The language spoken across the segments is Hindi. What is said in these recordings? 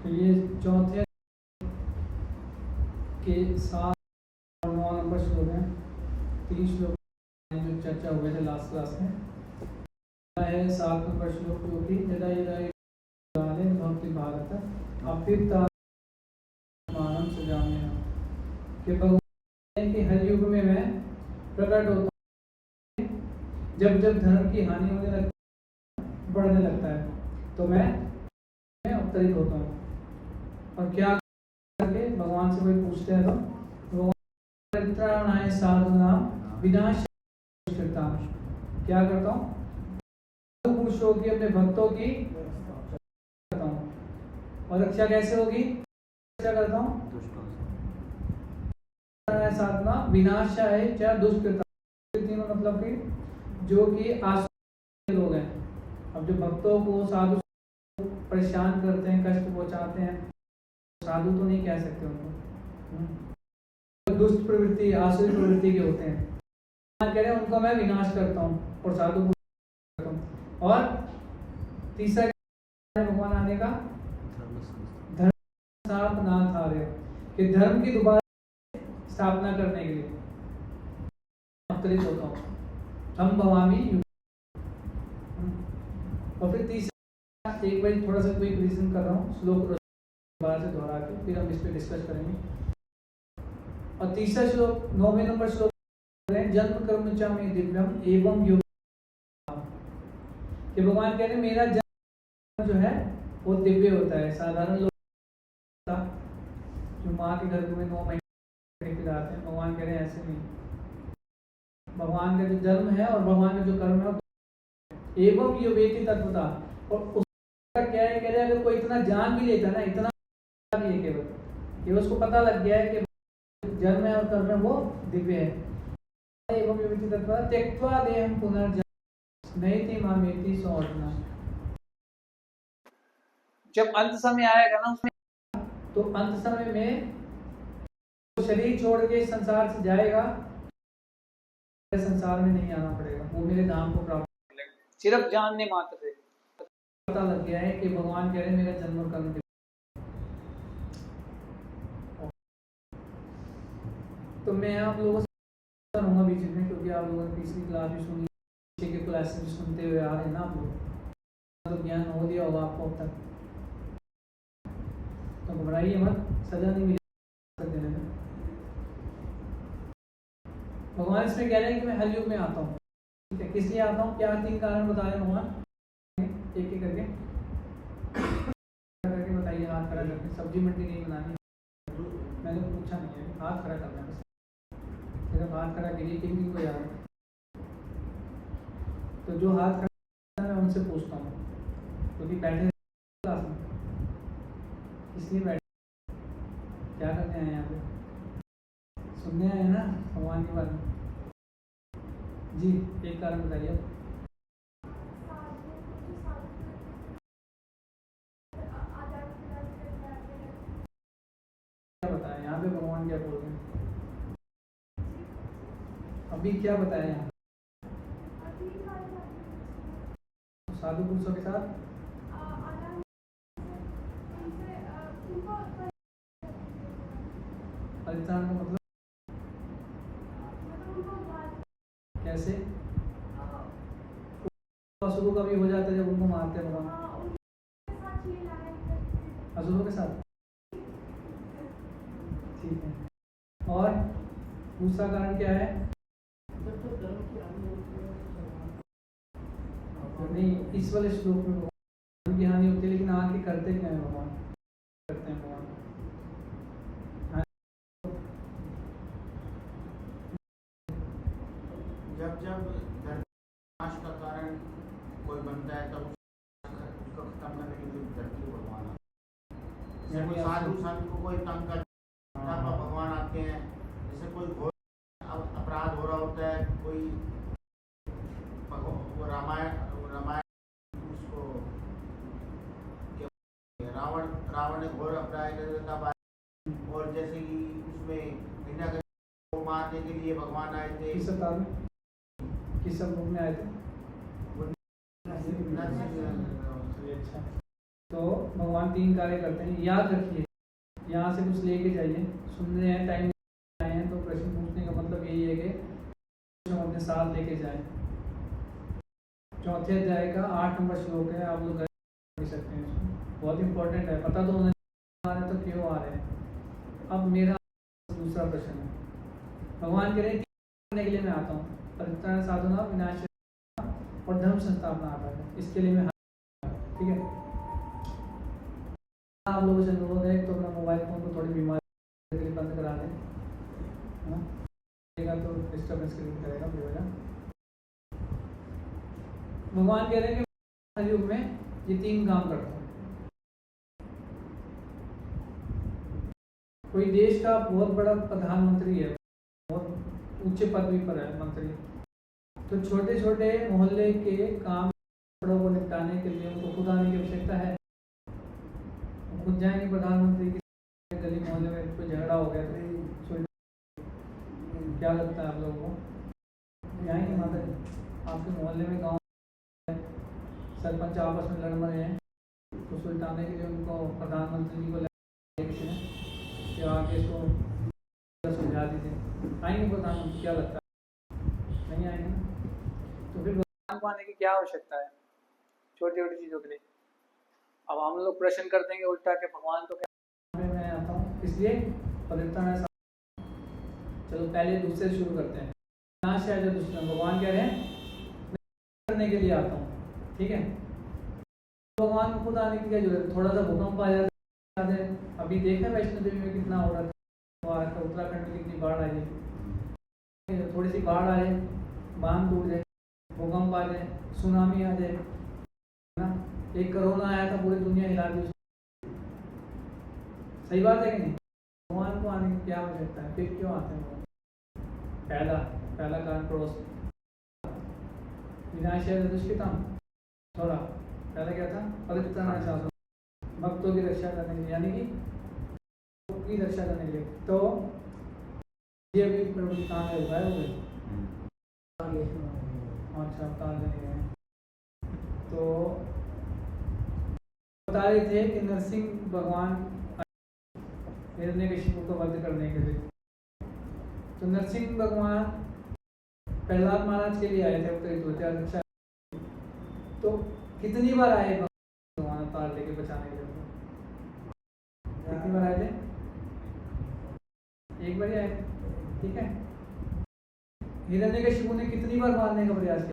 तो ये चौथे के 7 और 9 नंबर श्लोक हैं। 3 श्लोक जो चर्चा हुए थे लास्ट क्लास में है। 7 नंबर श्लोक जो कि यदा यदा भक्ति भारत अपिता मानव सजाम्य कि भगवान के हर युग में मैं प्रकट होता हूँ। जब जब धर्म की हानि होने लगती है, बढ़ने लगता है, तो मैं अवतरित होता हूँ। और क्या करके भगवान से कोई पूछते हैं तो भगवान साधुना विनाश करता हूँ। क्या करता हूँ? खुश होगी अपने भक्तों की करता हूँ। और रक्षा कैसे होगी? रक्षा करता हूँ साधना विनाश है क्या दुष्कृता, तीनों मतलब कि जो कि आसुरी लोग हैं। अब जो भक्तों को साधु परेशान करते हैं, कष्ट पहुंचाते हैं, साधु तो नहीं कह सकते उनको। दुष्ट प्रवृत्ति आसुरी प्रवृत्ति के होते हैं, कह रहे हैं उनको मैं विनाश करता हूँ और साधु को करता हूँ। और तीसरा भगवान आने का धर्म स्थापना था कि धर्म की दोबारा स्थापना करने के लिए अवतरित होता हूँ। हम भवामी। और फिर तीसरा एक बार थोड़ा सा कोई रीजन कर रहा हूँ, श्लोक दोबारा से दोहरा के फिर हम इस पे डिस्कस करेंगे। और तीसरा श्लोक 9वें नंबर श्लोक जन्म कर्म च में दिव्यम एवं योग कि भगवान कह रहे हैं मेरा जन्म जो है वो दिव्य होता है। साधारण लोग जो माँ के गर्भ में 9 महीने खिलाते हैं, भगवान कह रहे हैं ऐसे नहीं। भगवान का जो जन्म है और भगवान का जो कर्म है एवं योवेति तत्वता। और उसका क्या है, कह रहे हैं अगर कोई इतना जान भी लेता ना, इतना भी है केवल उसको पता लग गया है कि जन्म है और कर्म है वो दिव्य है। एवं योवेति तत्वता त्यक्त्वा देहं पुनर्जन्म नैति मामेति सौर्णा। जब अंत समय आएगा ना उसमें, तो अंत समय में शरीर छोड़ के संसार से जाएगा, संसार में नहीं आना पड़ेगा, वो मेरे धाम को प्राप्त कर लेगा। सिर्फ जानने मात्र से पता लग गया है कि भगवान कह रहे हैं मेरा जन्म और कर्म। तो मैं आप लोगों से रहूंगा बीच में, क्योंकि आप लोगों ने पिछली क्लास भी सुनी, पीछे के क्लासेस भी सुनते हुए आ रहे हैं ना आप लोग, तो ज्ञान हो दिया होगा आपको अब तक। तो घबराइए मत, सजा नहीं मिलेगी। भगवान इसमें कह रहे हैं कि मैं हर युग में आता हूँ। ठीक है, किस लिए आता हूँ, क्या 3 कारण बता रहे हैं भगवान, एक एक करके बताइए। हाथ खड़ा करके, सब्जी मंडी नहीं बनानी, मैंने पूछा नहीं है, हाथ खड़ा करना है। सिर्फ हाथ खड़ा कीजिए, किन को याद है। तो जो हाथ खड़ा है मैं उनसे पूछता हूँ, क्योंकि बैठे क्लास में इसलिए बैठे, क्या करने आए यहाँ पे, सुनने आए ना भगवान के बारे में। जी एक कारण बताइए। क्या बताया यहाँ पे, भगवान क्या बोल रहे हैं अभी, क्या बताया यहाँ साधु पुरुषों के साथ परित्राण का मतलब कैसे? असुरों का भी हो जाता है जब उनको मारते हैं भगवान, असुरों के साथ। ठीक है, और दूसरा कारण क्या है? नहीं, इस वाले श्लोक में भगवान की हानि होती है, लेकिन आके करते क्या है भगवान, करते हैं भगवान। जब जब विनाश का कारण कोई बनता है तब उसको खत्म करने के लिए धरती को भगवान आते हैं। कोई साधु संत को कोई तंग करता है तब भगवान आते हैं। जैसे कोई घोर अपराध हो रहा होता है, कोई रामायण उसको रावण ने घोर अपराध कर, और जैसे कि उसमें को मारने के लिए भगवान आए थे। किस अवतार में, किस रूप में आए थे? अच्छा, तो भगवान 3 कार्य करते हैं, याद रखिए। यहाँ से कुछ लेके जाइए, सुन रहे हैं, टाइम आए हैं तो प्रश्न पूछने का मतलब यही है कि हम अपने साथ लेके जाएं। चौथे अध्याय का 8 नंबर श्लोक है, आप लोग कर सकते हैं इसको, बहुत इंपॉर्टेंट है, पता तो होना आ रहे तो क्यों आ रहे हैं। अब मेरा दूसरा प्रश्न है, भगवान कह रहे हैं करने के लिए मैं आता हूँ, परित्राण साधना विनाश और धर्म संस्थापना आता है, इसके लिए मैं, ठीक है। आप लोगों से अनुरोध है तो अपना मोबाइल फोन को थोड़ी बीमारी के लिए बंद करा दें, है ना, तो डिस्टर्बेंस क्रिएट करेगा बेवजह। भगवान कह रहे हैं कि युग में ये 3 काम करता है। कोई देश का बहुत बड़ा प्रधानमंत्री है, बहुत ऊंचे पदवी पर है मंत्री, तो छोटे छोटे मोहल्ले के काम को निपटाने के लिए उनको खुद आने की आवश्यकता है। खुद जाएंगे प्रधानमंत्री की गली मोहल्ले में, कोई झगड़ा हो गया तो क्या लगता है आप लोगों को, जाएंगे माता जी? आपके मोहल्ले में गांव सरपंच आपस में लड़ मरे हैं तो सुलटाने के लिए उनको प्रधानमंत्री जी को किसी ने कि आगे इसको सुलझा दीजिए, आएंगे प्रधानमंत्री? क्या लगता है नहीं आएंगे ना? तो फिर भगवान को आने की क्या आवश्यकता है छोटी छोटी चीज़ों के लिए? अब हम लोग प्रश्न कर देंगे उल्टा के भगवान तो क्या मैं आता हूँ इसलिए पवित्रता है। चलो पहले दूसरे शुरू करते हैं। यहाँ से आजा दूसरा, भगवान कह रहे हैं मैं करने के लिए आता हूँ, ठीक है। भगवान को खुद आने की क्या जरूरत है? थोड़ा सा भूकंप आ जाता है, अभी देखा वैष्णो देवी में कितना हो रहा था, उत्तराखंड में कितनी बाढ़ आई है, थोड़ी सी बाढ़ आ जाए, बांध टूट जाए, भूकंप आ जाए, सुनामी आ जाए, है ना, एक कोरोना आया था पूरी दुनिया हिला दी, सही बात है कि नहीं? भगवान को आने की क्या आवश्यकता है? फिर क्यों आते हैं? पहला कारण क्रोध, विनाशाय दुष्कृतम, थोड़ा पहला क्या था? परित्राणाय साधु, भक्तों की रक्षा करने के लिए, यानी कि की रक्षा करने के लिए। तो ये भी प्रभु काम है, उगाए हुए अच्छा अवतार लेने गए। तो बता रहे थे कि नरसिंह भगवान हिरण्यकशिपु को वध करने के लिए, तो नरसिंह भगवान प्रहलाद महाराज के लिए आए थे उत्तरी द्वार रक्षा। तो कितनी बार आए भगवान अवतार लेके बचाने के लिए? कितनी बार आए थे? एक बार ही आए, ठीक है। हिरण्यकशिपु ने कितनी बार मारने का प्रयास किया?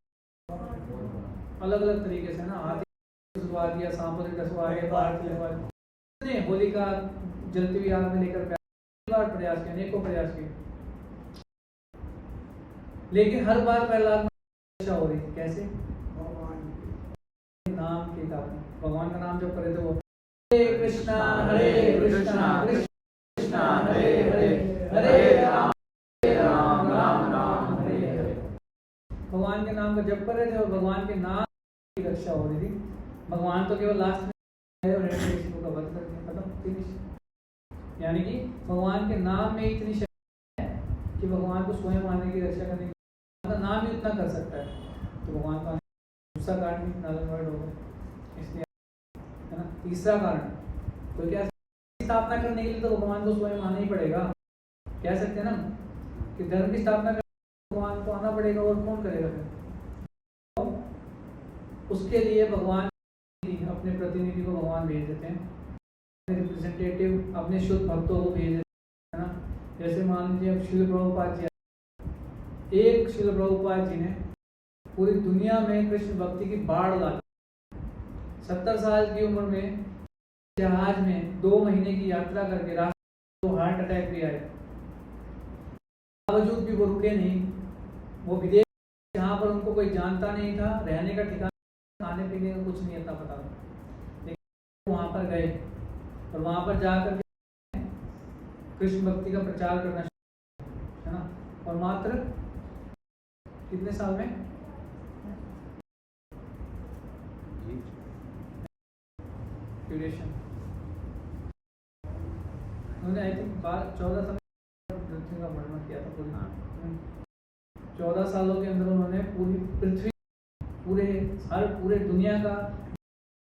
अलग अलग तरीके से ना, हाथी डसवा दिया, सांपों से डसवा दिया, बाढ़ होलिका जलती हुई आग में लेकर प्रयास किया, अनेकों प्रयास किए, लेकिन हर बार प्रहलाद रक्षा हो रही थी। कैसे? नाम के कारण, भगवान का नाम जब करे थे वो हरे कृष्णा कृष्णा कृष्णा हरे हरे, हरे राम राम राम हरे हरे। भगवान के नाम का जप कर रहे थे और भगवान के नाम की रक्षा हो रही थी। भगवान तो केवल लास्ट में और हिरण्यकशिपु का वध कर दिया, खत्म। यानी कि भगवान के नाम में इतनी शक्ति है कि भगवान को स्वयं आने की रक्षा करने का नाम ही उतना कर सकता है। तो भगवान का दूसरा कारण भी नालंवर्ड होगा, इसलिए, है ना। तीसरा कारण, तो क्या स्थापना करने के लिए तो भगवान को स्वयं आना ही पड़ेगा। कह सकते हैं ना कि धर्म की स्थापना करने के लिए भगवान को आना पड़ेगा, और कौन करेगा फिर? तो उसके लिए भगवान अपने प्रतिनिधि को भगवान भेज देते हैं, रिप्रेजेंटेटिव अपने शुद्ध भक्तों को भेज देते हैं, है ना। जैसे मान लीजिए अब श्रील प्रभुपाद जी, एक श्रील प्रभुपाद जी ने पूरी दुनिया में कृष्ण भक्ति की बाढ़ ला, 70 साल की उम्र में जहाज में 2 महीने की यात्रा करके रास्ते में हार्ट अटैक भी आए, बावजूद भी वो रुके नहीं। वो विदेश जहाँ पर उनको कोई जानता नहीं था, रहने का ठिकाना, खाने पीने का कुछ नहीं इतना पता था, लेकिन वहाँ पर गए और वहाँ पर जाकर कृष्ण भक्ति का प्रचार करना शुरू, है ना। और मात्र कितने साल में? ड्यूरेशन उन्होंने आई थिंक 14 साल पृथ्वी का भ्रमण किया था पूरी। 14 सालों के अंदर उन्होंने पूरी पृथ्वी, पूरे दुनिया का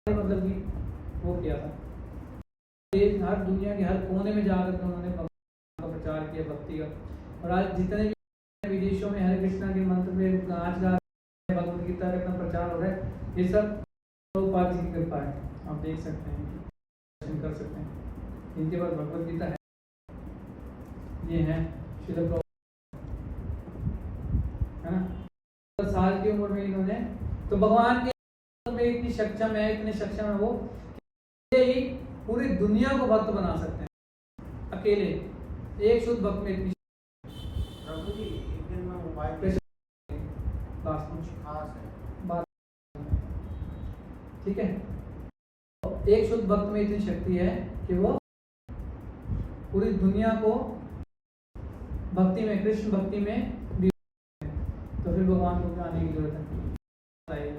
मतलब कि वो किया था, हर दुनिया के हर कोने में जाकर के उन्होंने भगवान का प्रचार किया, भक्ति का। और आज जितने भी विदेशों में हरे कृष्णा के मंत्र में नाच गा, भगवत गीता का इतना प्रचार हो रहा है, ये सब प्रभुपाद जी की कृपा है। आप देख सकते हैं, दर्शन कर सकते हैं, इनके पास भगवत गीता है। ये है श्रील प्रभुपाद, है ना। 10 साल की उम्र में इन्होंने, तो भगवान के में इतनी सक्षम है, इतने सक्षम है वो, ही पूरी दुनिया को भक्त बना सकते हैं अकेले, एक शुद्ध भक्त में इतनी। प्रभु जी एक दिन में मोबाइल पे बात कुछ खास है बात, ठीक है। एक शुद्ध भक्त में इतनी शक्ति है कि वो पूरी दुनिया को भक्ति में, कृष्ण भक्ति में भी। तो फिर भगवान को आने की जरूरत है।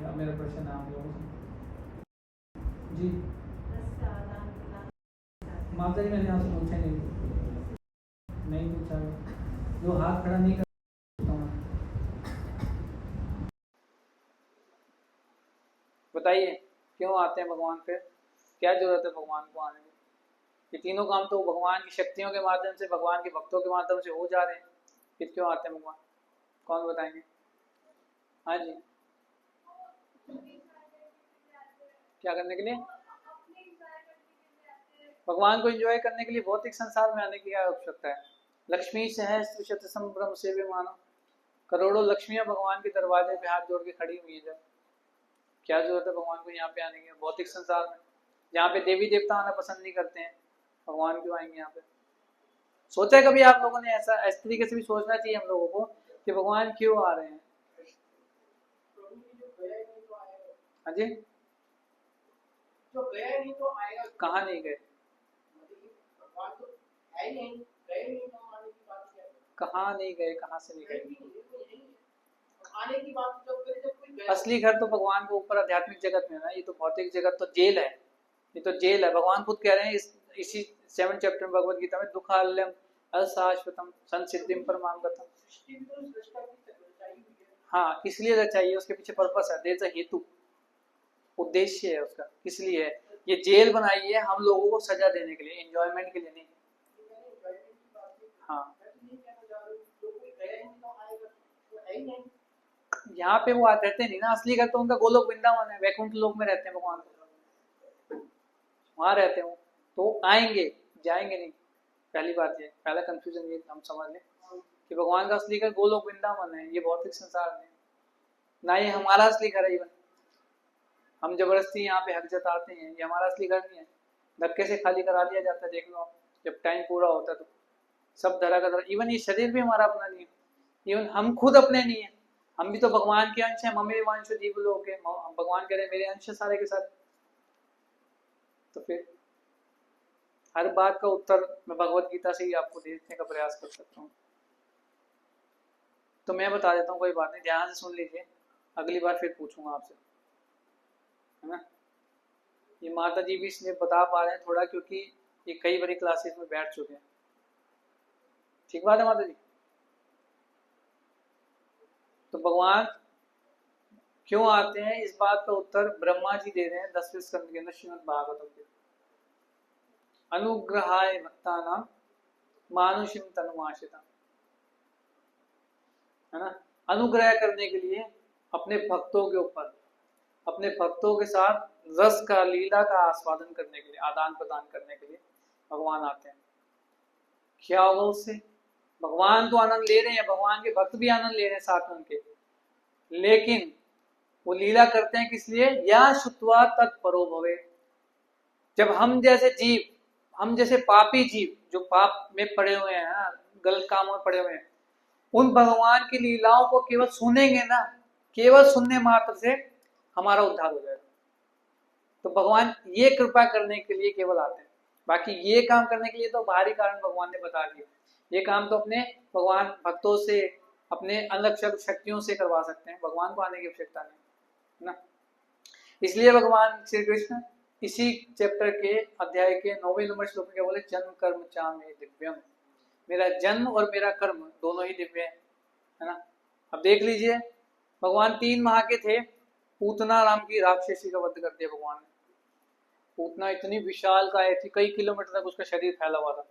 अब मेरा प्रश्न है आप लोगों से जी। माता जी मैंने आपसे पूछा नहीं पूछा, जो हाथ खड़ा नहीं कर। बताइए क्यों आते हैं भगवान, फिर क्या जरूरत है भगवान को आने की? ये तीनों काम तो भगवान की शक्तियों के माध्यम से, भगवान के भक्तों के माध्यम से हो जा रहे हैं, फिर क्यों आते हैं भगवान? कौन बताएंगे? हाँ जी, क्या करने के लिए? भगवान को एंजॉय करने के लिए भौतिक संसार में आने की क्या आवश्यकता है? लक्ष्मी सहस्त्र शत संभ्रम सेवे मानो, करोड़ों लक्ष्मियां भगवान के दरवाजे पे हाथ जोड़ के खड़ी हुई है। क्या जरूरत है भगवान को यहाँ पे आने की? भौतिक संसार में जहाँ पे देवी देवता आना पसंद नहीं करते हैं, भगवान क्यों आएंगे यहाँ पे? सोचा है कभी आप लोगों ने? ऐसा इस तरीके से भी सोचना चाहिए हम लोगों को कि भगवान क्यों आ रहे हैं। हाँ जी, कहाँ नहीं गए? कहाँ नहीं गए? कहाँ से नहीं गए? असली घर तो भगवान को ऊपर आध्यात्मिक जगत में है ना, ये तो भौतिक जगत तो जेल है, ये तो जेल है। भगवान खुद कह रहे हैं इसी 7 चैप्टर भगवत गीता में, दुखालयम अशाश्वतम संसिद्धिम परमागतम। हाँ, किस लिए रचाई है? उसके पीछे पर्पस है, देयर इज अ हेतु, उद्देश्य है उसका, किस लिए है। ये जेल बनाई है हम लोगों को सजा देने के लिए, एंजॉयमेंट के लिए नहीं। हाँ, यहाँ पे वो रहते नहीं ना, असली घर तो उनका गोलोक वृंदावन है, वैकुंठ लोक में रहते हैं भगवान, वहां रहते हो तो आएंगे, जाएंगे नहीं। पहली बात ये, पहला कंफ्यूजन ये हम समझ लें कि भगवान का असली घर गोलोक वृंदावन है, ये भौतिक संसार में ना, ये हमारा असली घर है। इवन हम जबरदस्ती यहाँ पे हक जताते हैं, ये हमारा असली घर नहीं है, धक्के से खाली करा दिया जाता है। देख लो आप, जब टाइम पूरा होता है तो सब धरा का धरा। इवन ये शरीर भी हमारा अपना नहीं है, इवन हम खुद अपने नहीं है, हम भी तो भगवान के अंश हैं। ममे वांश जीव लोग है, भगवान कह रहे मेरे अंश सारे के सारे। तो फिर हर बात का उत्तर मैं भगवत गीता से ही आपको देने का प्रयास कर सकता हूँ। तो मैं बता देता हूँ, कोई बात नहीं, ध्यान से सुन लीजिए, अगली बार फिर पूछूंगा आपसे, है ना। ये माता जी भी इसलिए बता पा रहे हैं थोड़ा, क्योंकि ये कई बारी क्लासेस में बैठ चुके हैं। ठीक बात है माता जी। तो भगवान क्यों आते हैं, इस बात का उत्तर ब्रह्मा जी दे रहे हैं 10वें स्कंद के अंदर श्रीमद् भागवतम के। अनुग्रहाय भक्तानां मानुषिम तनुमाश्रिता, है ना। अनुग्रह करने के लिए अपने भक्तों के ऊपर, अपने भक्तों के साथ रस का, लीला का आस्वादन करने के लिए, आदान प्रदान करने के लिए भगवान आते हैं। क्या होगा उससे? भगवान तो आनंद ले रहे हैं, भगवान के भक्त भी आनंद ले रहे हैं साथ में उनके, लेकिन वो लीला करते हैं किस लिए? या शुत्वा तत्परो भवे। जब हम जैसे जीव, हम जैसे पापी जीव जो पाप में पड़े हुए हैं, गलत कामों में पड़े हुए हैं, उन भगवान की लीलाओं को केवल सुनेंगे ना, केवल सुनने मात्र से हमारा उद्धार हो जाएगा। तो भगवान ये कृपा करने के लिए केवल आते हैं, बाकी ये काम करने के लिए तो बाहरी कारण भगवान ने बता दिया। ये काम तो अपने भगवान भक्तों से, अपने अलग शक्तियों से करवा सकते हैं, भगवान को आने की आवश्यकता नहीं, है ना। इसलिए भगवान श्री कृष्ण इसी चैप्टर के अध्याय के 9वें नंबर श्लोक में बोले, जन्म कर्म चा मे दिव्यम, मेरा जन्म और मेरा कर्म दोनों ही दिव्य है ना। अब देख लीजिए, भगवान 3 माह के थे, पूतना नाम की राक्षसी का वध कर दिया भगवान ने। पूतना इतनी विशाल काय थी, कई किलोमीटर तक उसका शरीर फैला हुआ था,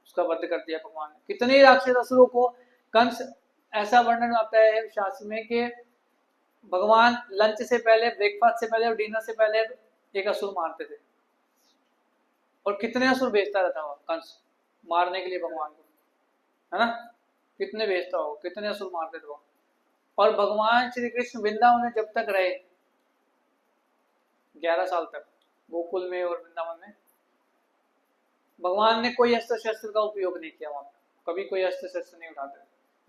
उसका वध कर दिया भगवान ने। कितने राक्षस असुरों को कंस, ऐसा वर्णन आता है शास्त्र में कि भगवान लंच से पहले, ब्रेकफास्ट से पहले और डिनर से पहले एक असुर मारते थे, और कितने असुर भेजता रहता हुआ कंस मारने के लिए भगवान को, है ना, कितने भेजता हो, कितने असुर मारते थे वो। और भगवान श्री कृष्ण वृंदावन में जब तक रहे 11 साल तक, गोकुल में और वृंदावन में, भगवान ने कोई अस्त्र शस्त्र का उपयोग नहीं किया, वहां कभी कोई अस्त्र शस्त्र नहीं उठाते,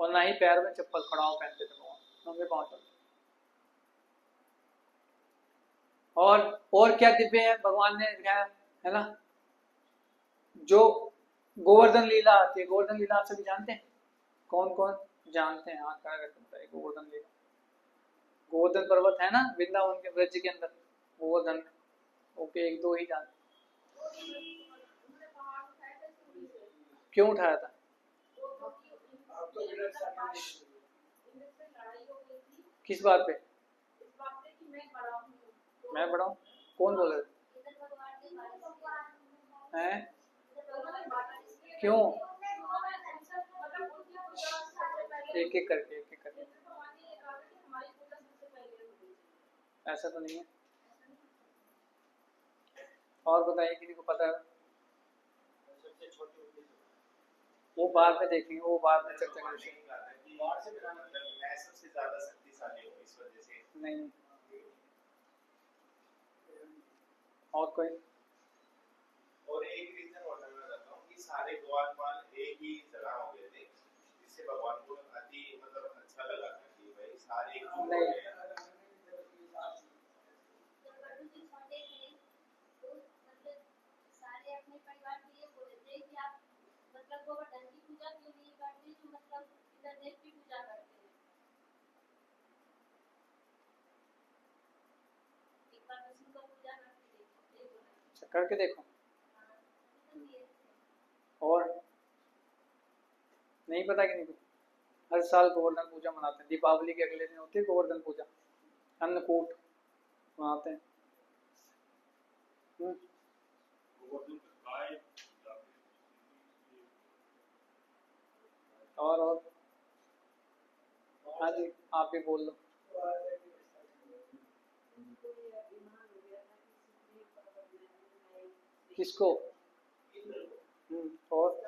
और ना ही पैर में चप्पल खड़ाओ पहनते थे भगवान, नंगे पांव चलते। और क्या दिव्य है भगवान ने दिखाया, है ना, जो गोवर्धन लीला आती है, गोवर्धन लीला आप सभी जानते हैं, कौन कौन जानते हैं, हाथ खड़ा करके बताइए। गोवर्धन लीला, गोवर्धन पर्वत है ना वृंदावन के ब्रज के अंदर, गोवर्धन, ओके, एक दो ही जानते। क्यों उठाया था? किस बात पे? मैं बड़ा हूँ? कौन बोल रहे हैं? क्यों? एक एक करके, एक एक करके, ऐसा तो नहीं है। और बताइए, किसी को पता है? वो बाद में देखेंगे, वो बाद में चर्चा करेंगे। नहीं, और कोई? और एक रीजन और मैं बताता हूँ कि सारे द्वारपाल एक ही जगह हो गए थे, जिससे भगवान को अति मतलब अच्छा लगा था कि भाई सारे एक हो गए। करके देखो। और नहीं पता कि नहीं? हर साल गोवर्धन पूजा मनाते हैं, दीपावली के अगले दिन होती है गोवर्धन पूजा, अन्नकूट मनाते हैं। और हाँ जी, आप भी बोल लो। किसको? और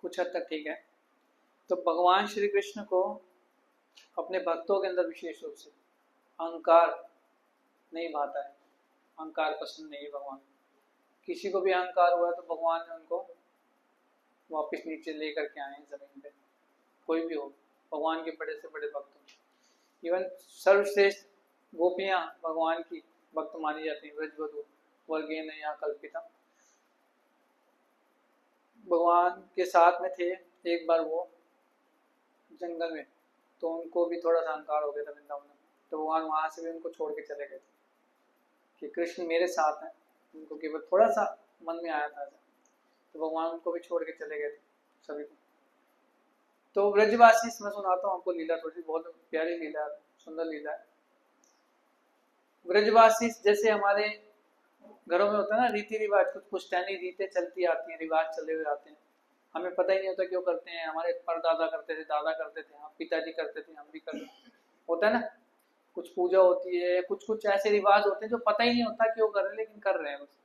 कुछ हद तक ठीक है। तो भगवान श्री कृष्ण को अपने भक्तों के अंदर विशेष रूप से अहंकार नहीं भाता है, अहंकार पसंद नहीं है भगवान। किसी को भी अहंकार हुआ तो भगवान ने उनको वापस नीचे लेकर के आए हैं जमीन पे, कोई भी हो, भगवान के बड़े से बड़े भक्त। इवन सर्वश्रेष्ठ गोपियां भगवान की भक्त मानी जाती हैं, व्रजवधू वर्गेन या कल्पिता, भगवान के साथ में थे। एक बार वो जंगल में, तो उनको भी थोड़ा सा अहंकार हो गया था वृंदावन में, तो भगवान वहां से भी उनको छोड़ के चले गए कि कृष्ण मेरे साथ हैं, उनको केवल थोड़ा सा मन में आया था, तो भगवान उनको भी छोड़ के चले गए थे सभी को। तो ब्रजवासी, मैं सुनाता हूँ आपको लीला, थोड़ी बहुत प्यारी लीला, सुंदर लीला है। ब्रजवासी जैसे हमारे घरों में होता है ना रीति रिवाज, कुछ पुश्तैनी रीतें चलती आती हैं, रिवाज चले हुए आते हैं, हमें पता ही नहीं होता क्यों करते हैं, हमारे परदादा करते थे, दादा करते थे, हम पिताजी करते थे, हम भी करते, होता है ना। कुछ पूजा होती है, कुछ कुछ ऐसे रिवाज होते हैं जो पता ही नहीं होता क्यों कर रहे हैं, लेकिन कर रहे हैं बस।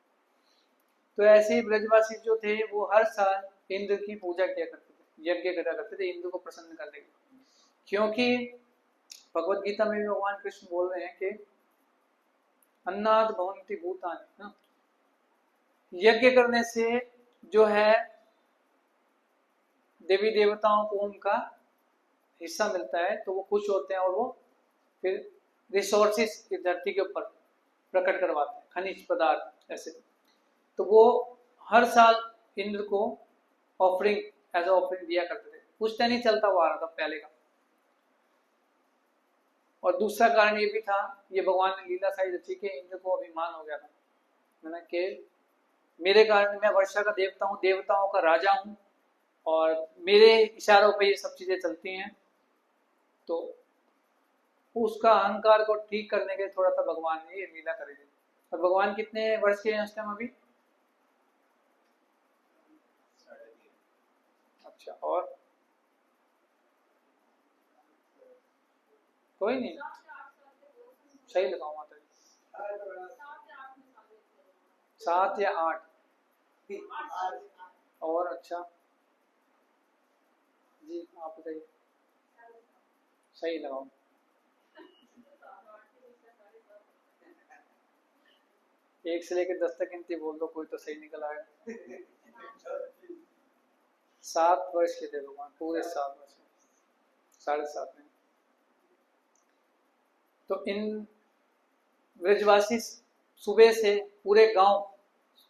तो ऐसे ही ब्रजवासी जो थे वो हर साल इंद्र की पूजा किया करते थे, यज्ञ करा करते थे इंद्र को प्रसन्न करने के लिए, क्योंकि भगवत गीता में भी भगवान कृष्ण बोल रहे हैं कि अन्नाद भवन्ति भूतानि ना, यज्ञ करने से जो है देवी देवताओं को उनका हिस्सा मिलता है, तो वो खुश होते हैं और वो फिर रिसोर्सेस की धरती के ऊपर प्रकट करवाते हैं, खनिज पदार्थ ऐसे। तो वो हर साल इंद्र को ऑफरिंग, एज ऑफरिंग दिया करते थे, कुछ तो नहीं चलता हुआ आ रहा था पहले का। और दूसरा कारण ये भी था, ये भगवान ने लीला साई रची कि इंद्र को अभिमान हो गया था, है ना, कि मेरे कारण मैं वर्षा का देवता हूँ, देवताओं का राजा हूँ, और मेरे इशारों पे ये सब चीजें चलती हैं। तो उसका अहंकार को ठीक करने के लिए थोड़ा सा भगवान ने ये लीला करी थी। और भगवान कितने वर्ष के हैं उस टाइम अभी? अच्छा, और कोई नहीं, सही लगाओ माता जी, 7 या 8 और अच्छा जी, आप बताइए, सही लगाओ। एक से लेकर 10 तक गिनती बोल दो, कोई तो सही निकल आएगा। 7 वर्ष के थे भगवान, पूरे 7 वर्ष, 7.5 में। तो इन ब्रजवासी सुबह से पूरे गांव,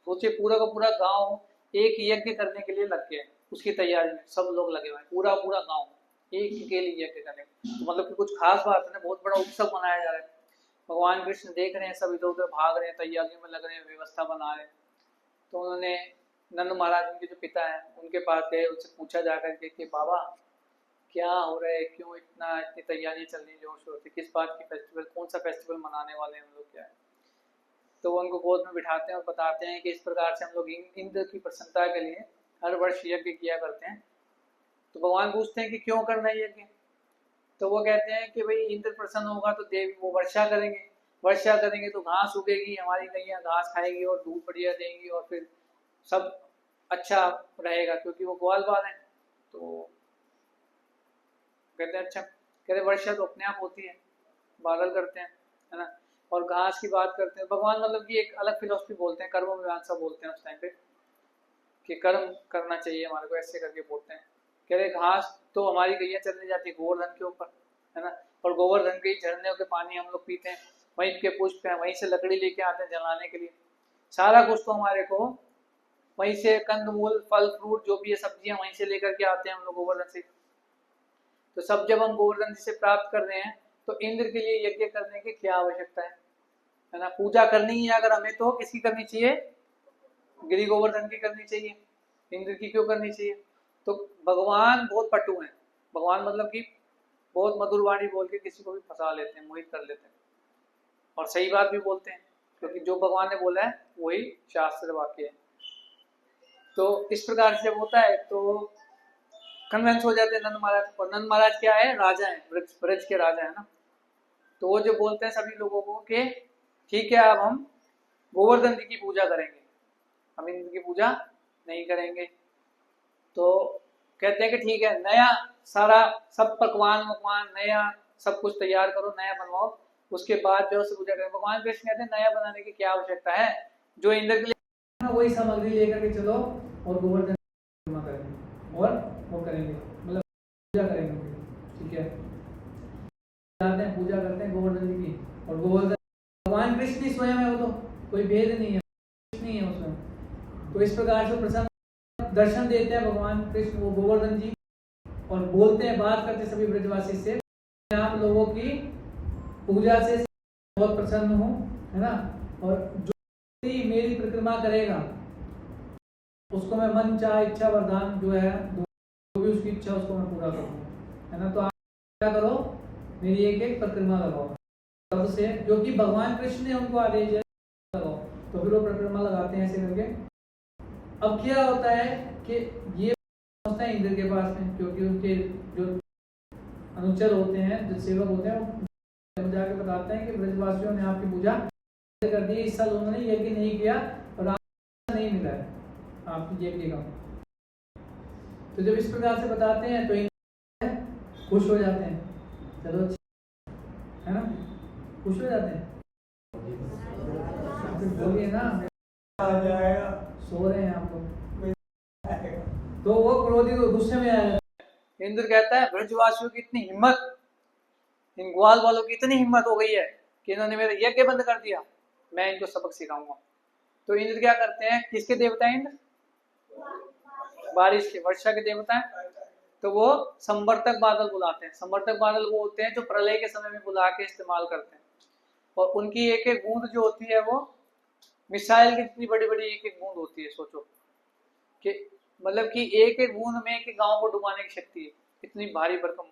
सोचे पूरा का पूरा गांव एक यज्ञ करने के लिए लग गए, उसकी तैयारी में सब लोग लगे हुए हैं, पूरा पूरा गांव एक के लिए यज्ञ करने। तो मतलब कि कुछ खास बात है ना, बहुत बड़ा उत्सव मनाया जा रहा है। भगवान कृष्ण देख रहे हैं, सब इधर उधर भाग रहे हैं, तैयारियों में लग रहे हैं, व्यवस्था बना रहे हैं। तो उन्होंने नंद महाराज उनके जो पिता हैं उनके पास गए, उनसे पूछा जाकर के कि बाबा क्या हो रहा है, क्यों इतनी तैयारी चल रही है जोर शोर से, किस बात की फेस्टिवल, कौन सा फेस्टिवल मनाने वाले हैं हम लोग, क्या है। तो वो उनको गोद में बिठाते हैं और बताते हैं कि इस प्रकार से हम लोग इंद्र की प्रसन्नता के लिए हर वर्ष यज्ञ किया करते हैं। तो भगवान पूछते हैं कि क्यों करना है यज्ञ? तो वो कहते हैं कि भाई इंद्र प्रसन्न होगा तो देवी वो वर्षा करेंगे, वर्षा करेंगे तो घास उगेगी, हमारी गैया घास खाएगी और दूध बढ़िया देंगी और फिर सब अच्छा रहेगा, क्योंकि वो ग्वाल बाल है। तो कहते हैं अच्छा, कहते वर्षा तो अपने आप होती है, बादल करते हैं, है ना। और घास की बात करते हैं भगवान, मतलब कि एक अलग फिलोसफी बोलते हैं, कर्म मीमांसा बोलते हैं उस टाइम पे, कि कर्म करना चाहिए हमारे को, ऐसे करके बोलते हैं। कह रहे घास तो हमारी गैया चलने जाती है गोवर्धन के ऊपर, है ना, और गोवर्धन के झरने के पानी हम लोग पीते हैं, वहीं के पुष्प हैं, वहीं से लकड़ी लेके आते हैं जलाने के लिए, सारा कुछ तो हमारे को वहीं से, कंदमूल फल फ्रूट जो भी है सब्जियां वहीं से लेकर के आते हैं हम लोग गोवर्धन से। तो सब जब हम गोवर्धन जी से प्राप्त कर रहे हैं तो इंद्र के लिए यज्ञ करने की क्या आवश्यकता है ना। पूजा करनी है अगर हमें तो किसकी करनी चाहिए? गिरि गोवर्धन की करनी चाहिए, इंद्र की क्यों करनी चाहिए? तो भगवान बहुत पटु हैं, भगवान मतलब कि बहुत मधुर वाणी बोल के किसी को भी फंसा लेते हैं, मोहित कर लेते हैं, और सही बात भी बोलते हैं, क्योंकि जो भगवान ने बोला है वही शास्त्र वाक्य है। तो इस प्रकार से जब होता है तो कन्वेंस हो जाते हैं नंद महाराज, और नंद महाराज क्या है? राजा है, ब्रज के राजा है ना। तो वो जो बोलते हैं सभी लोगों को कि ठीक है अब हम गोवर्धन जी की पूजा करेंगे, हम इंद्र की पूजा नहीं करेंगे। तो कहते हैं कि ठीक है, नया सारा सब पकवान वकवान नया सब कुछ तैयार करो, नया बनवाओ, उसके बाद जो है पूजा करें। भगवान कृष्ण कहते हैं नया बनाने की क्या आवश्यकता है, जो इंद्र के लिए वही सामग्री लेकर के चलो और गोवर्धन करेंगे और वो करेंगे, मतलब पूजा करेंगे, ठीक है। जाते हैं पूजा करते हैं गोवर्धन जी की, और गोवर्धन भगवान कृष्ण ही स्वयं है, वो तो कोई भेद नहीं है, कुछ नहीं है उसमें। तो इस प्रकार से प्रसन्न दर्शन देते हैं भगवान कृष्ण वो गोवर्धन जी, और बोलते हैं, बात करते सभी ब्रजवासी से, आप लोगों की पूजा से बहुत प्रसन्न हूँ, है ना, और जो मेरी परिक्रमा करेगा उसको मैं मन चाह इच्छा वरदान जो है, जो भी उसकी इच्छा उसको मैं पूरा करूँ, है ना। तो आप क्या करो, मेरी एक एक परिक्रमा लगाओ तब से, जो कि भगवान कृष्ण ने उनको आदेश दिया लगाओ, तो फिर वो परिक्रमा लगाते हैं ऐसे करके। अब क्या होता है कि ये पहुंचता है इंद्र के पास में, क्योंकि उनके जो अनुचर होते हैं, जो सेवक होते हैं, वो जाके बताते हैं कि ब्रजवासियों ने आपकी पूजा कर दी, इस साल उन्होंने यज्ञ नहीं किया और आपको नहीं मिला है आपकी यज्ञ का। तो जब इस प्रकार से बताते हैं तो खुश हो जाते हैं, चलो है ना, खुश हो जाते हैं, बोलिए ना, आ जाएगा, सो रहे हैं आप लोग। तो वो क्रोधित गुस्से में आ जाता है। इंद्र कहता है ब्रजवासियों की इतनी हिम्मत, इन ग्वाल वालों की इतनी हिम्मत हो गई है कि इन्होंने मेरा यज्ञ बंद कर दिया, मैं इनको सबक सिखाऊंगा। तो इंद्र क्या करते हैं, किसके देवता हैं इंद्र? बारिश के, वर्षा के देवता हैं, तो वो संवर्तक बादल बुलाते हैं। संवर्तक बादल वो होते हैं जो प्रलय के समय में बुला के इस्तेमाल करते हैं, और उनकी एक एक बूंद जो होती है वो मिसाइल की जितनी बड़ी बड़ी एक एक बूंद होती है। सोचो कि मतलब कि एक एक बूंद में एक गांव को डुबाने की शक्ति है, इतनी भारी भरकम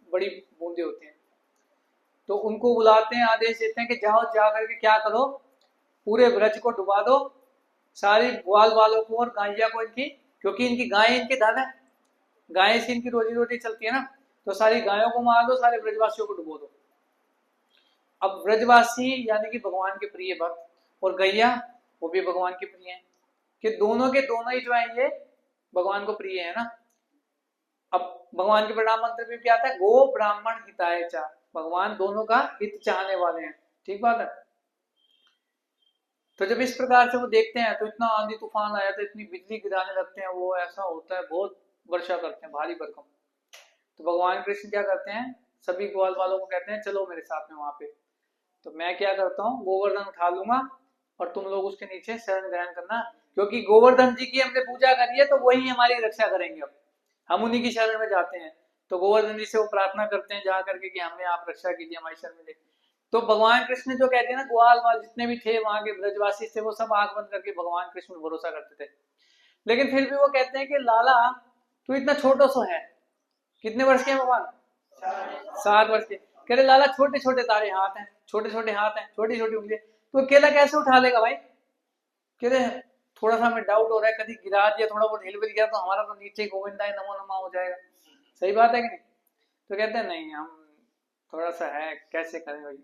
बड़ी बूंदे होती हैं। तो उनको बुलाते हैं, आदेश देते हैं कि जाओ जा करके क्या करो, पूरे ब्रज को डुबा दो, सारी ग्वाल वालों को और गाइया को इनकी, क्योंकि इनकी गाय इनके धन है, गाय से इनकी रोजी रोटी चलती है ना, तो सारी गायों को मार दो, सारे ब्रजवासियों को डुबो दो। अब ब्रजवासी यानी कि भगवान के प्रिय भक्त, और गैया वो भी भगवान के प्रिय हैं, कि दोनों के दोनों ही जो है ये भगवान को प्रिय है ना। अब भगवान के प्रणाम मंत्र में क्या आता है, गो ब्राह्मण हिताय चा, भगवान दोनों का हित चाहने वाले हैं। ठीक बात है। तो जब इस प्रकार से वो देखते हैं तो इतना आंधी तूफान आया, तो इतनी बिजली गिराने लगते हैं, वो ऐसा होता है, बहुत वर्षा करते हैं भारी भरकम। तो भगवान कृष्ण क्या करते हैं, सभी ग्वाल वालों को कहते हैं चलो मेरे साथ में वहां पे। तो मैं क्या करता हूँ, गोवर्धन उठा लूंगा और तुम लोग उसके नीचे शरण ग्रहण करना, क्योंकि गोवर्धन जी की हमने पूजा करी है तो वही हमारी रक्षा करेंगे। अब हम उन्हीं की शरण में जाते हैं, तो गोवर्धन जी से वो प्रार्थना करते हैं जा करके कि हमें आप रक्षा कीजिए, हमारी शरण में। तो भगवान कृष्ण जो कहते हैं ना, ग्वाल वाल जितने भी थे वहां के ब्रजवासी थे, वो सब आंख बंद करके भगवान कृष्ण में भरोसा करते थे। लेकिन फिर भी वो कहते हैं कि लाला तू इतना छोटा सा है, कितने वर्ष के हैं भगवान, 7 वर्ष के। कह रहे लाला छोटे छोटे तारे हाथ हैं, छोटे छोटे हाथ हैं, छोटी छोटी उंगली, तो अकेला कैसे उठा लेगा भाई। कह रहे थोड़ा सा हमें डाउट हो रहा है, कभी गिरा दिया, थोड़ा बहुत हिल गया तो हमारा तो नीचे गोविंदा नमो नमा हो जाएगा। सही बात है कि नहीं। तो कहते हैं नहीं, हम थोड़ा सा है, कैसे करें भाई।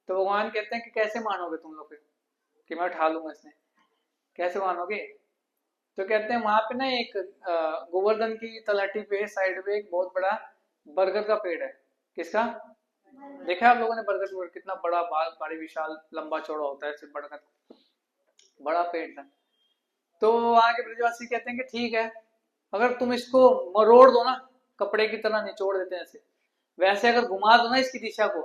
तो भगवान कहते हैं कि कैसे मानोगे तुम लोग कि मैं उठा लूंगा इसने, कैसे मानोगे। तो कहते हैं वहां पे ना एक गोवर्धन की तलहटी पे साइड पे एक बहुत बड़ा बरगद का पेड़ है। किसका, देखा है आप लोगों ने बरगद पेड़, कितना बड़ा भारी विशाल लंबा चौड़ा होता है, सिर्फ बरगद बड़ा पेड़ था। तो वहां के ब्रजवासी कहते हैं कि ठीक है, अगर तुम इसको मरोड़ दो ना, कपड़े की तरह निचोड़ देते हैं ऐसे, वैसे अगर घुमा दो ना इसकी दिशा को,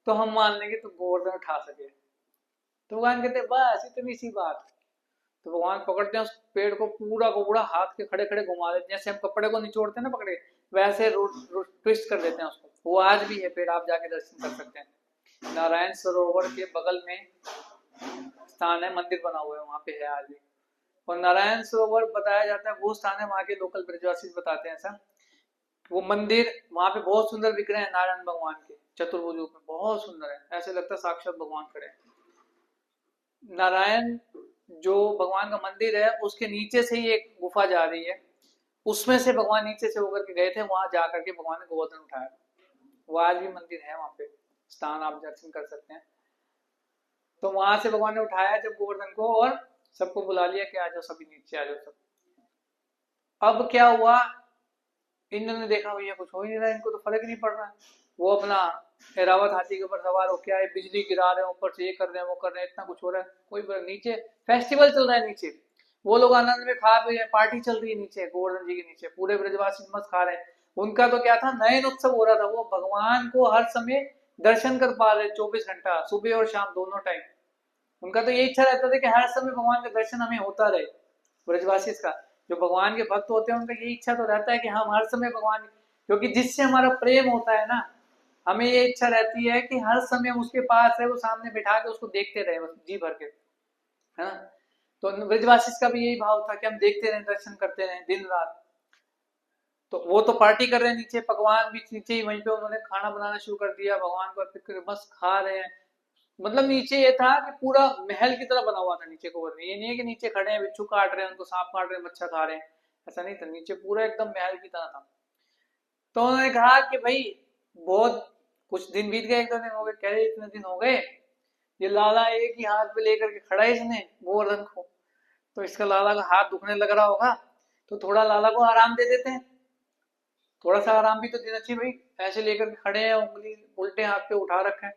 तो हम मान लेंगे तो गोवर्धन उठा सके। तो भगवान कहते हैं बस इतनी सी बात। तो भगवान पकड़ते हैं उस पेड़ को को पूरा हाथ के खड़े खड़े घुमा देते हैं, जैसे हम कपड़े को निचोड़ते हैं ना पकड़े, वैसे ट्विस्ट कर देते हैं उसको। वो आज भी है पेड़, आप जाके दर्शन कर सकते हैं। नारायण सरोवर के बगल में स्थान है, मंदिर बना हुआ है वहां पे, है आज भी। और नारायण सरोवर बताया जाता है वो स्थान है, वहां के लोकल ब्रजवासी बताते हैं ऐसा, वो मंदिर वहां पे बहुत सुंदर विग्रह है नारायण भगवान के, चतुर्भुज रूप में बहुत सुंदर है, ऐसे लगता है साक्षात भगवान खड़े हैं। नारायण जो भगवान का मंदिर है उसके नीचे से ही एक गुफा जा रही है, उसमें से भगवान नीचे से होकर के गए थे, वहां जाकर के भगवान ने गोवर्धन उठाया। वो आज भी मंदिर है वहां पे, स्थान आप दर्शन कर सकते हैं। तो वहां से भगवान ने उठाया जब गोवर्धन को, और सबको बुला लिया कि आ जाओ सभी नीचे आ जाओ सब। अब क्या हुआ, इन्होंने देखा भैया कुछ हो ही नहीं रहा, इनको तो फर्क नहीं पड़ रहा। वो अपना एरावत हाथी के ऊपर सवार हो क्या है, बिजली गिरा रहे हैं ऊपर से, ये कर रहे हैं वो कर रहे हैं, इतना कुछ हो रहा है, कोई नीचे फेस्टिवल चल रहा है नीचे, वो लोग आनंद में खा पी रहे, पार्टी चल रही है नीचे गोवर्धन जी के नीचे, पूरे ब्रजवासी मस्त खा रहे हैं। उनका तो क्या था, नयन उत्सव हो रहा था, वो भगवान को हर समय दर्शन कर पा रहे 24 घंटा, सुबह और शाम दोनों टाइम। उनका तो ये इच्छा रहता था कि हर समय भगवान का दर्शन हमें होता रहे। ब्रजवासी का जो भगवान के भक्त होते हैं उनका ये इच्छा तो रहता है कि हम हर समय भगवान, क्योंकि जिससे हमारा प्रेम होता है ना, हमें ये इच्छा रहती है कि हर समय हम उसके पास है, वो सामने बिठा के उसको देखते रहे जी भर के, है ना। तो ब्रजवासी का भी यही भाव था कि हम देखते रहे, दर्शन करते रहे दिन रात। तो वो तो पार्टी कर रहे हैं नीचे, पकवान भी नीचे ही वहीं पे उन्होंने खाना बनाना शुरू कर दिया, भगवान को अर्पित करके मस्त खा रहे हैं। मतलब नीचे ये था कि पूरा महल की तरह बना हुआ था नीचे को, ये नहीं है कि नीचे खड़े हैं बिच्छू काट रहे हैं, उनको सांप काट रहे हैं, मच्छर खा रहे हैं, ऐसा नहीं था, नीचे पूरा एकदम महल की तरह था। तो उन्होंने कहा कि भाई बहुत कुछ दिन बीत गए, 1-2 दिन हो गए, कह रहे इतने दिन हो गए, ये लाला एक ही हाथ पे लेकर के खड़ा है इसने गोवर्धन को, तो इसका लाला का हाथ दुखने लग रहा होगा, तो थोड़ा लाला को आराम दे देते हैं, थोड़ा सा आराम भी तो देना चाहिए भाई, ऐसे लेकर के खड़े हैं, उंगली उल्टे हाथ पे उठा रखे हैं।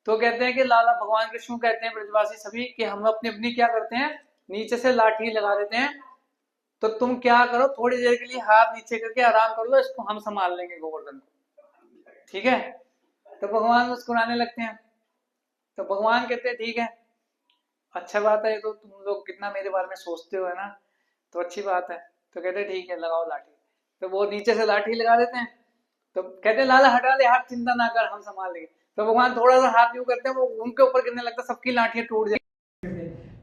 तो कहते हैं कि लाला भगवान कृष्ण कहते हैं ब्रजवासी सभी कि हम अपनी अपनी क्या करते हैं, नीचे से लाठी लगा देते हैं, तो तुम क्या करो थोड़ी देर के लिए हाथ नीचे करके आराम कर लो, इसको हम संभाल लेंगे गोवर्धन को, ठीक है। तो भगवान मुस्कुराने लगते हैं। तो भगवान कहते हैं ठीक है, अच्छा बात है, तो तुम लोग कितना मेरे बारे में सोचते हो, है ना, तो अच्छी बात है। तो कहते हैं ठीक है लगाओ लाठी। तो वो नीचे से लाठी लगा देते हैं, तो कहते हैं लाला हटा दे हाथ, चिंता ना कर हम संभाल लेंगे। तो भगवान थोड़ा सा हाथ यूं करते हैं, वो उनके ऊपर गिरने लगता है, सबकी लाठियां टूट जाती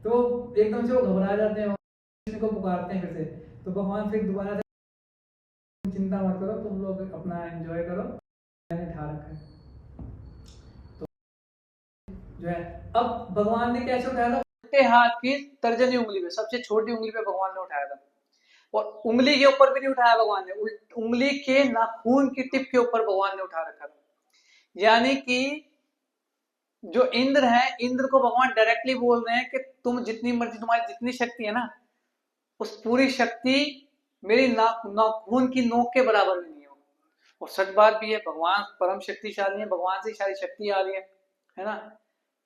तो एकदम से वो घबरा जाते हैं और कृष्ण को पुकारते हैं फिर से। तो भगवान फिर दोबारा से चिंता मत करो, तुम लोग अपना एंजॉय करो, मैंने उठा रखा है। तो जो है अब भगवान ने कैसे उठाया था, उल्टे हाथ की तर्जनी उंगली पे, सबसे छोटी उंगली पे भगवान ने उठाया था। और उंगली के ऊपर भी नहीं उठाया भगवान ने, उंगली के नाखून की टिप के ऊपर भगवान ने उठा रखा था। यानी कि जो इंद्र है, इंद्र को भगवान डायरेक्टली बोल रहे हैं कि तुम जितनी मर्जी, तुम्हारी जितनी शक्ति है ना, उस पूरी शक्ति मेरी नाखून की नोक के बराबर भी नहीं हो। और सच बात भी है, भगवान परम शक्तिशाली है, भगवान से सारी शक्ति आ रही है ना।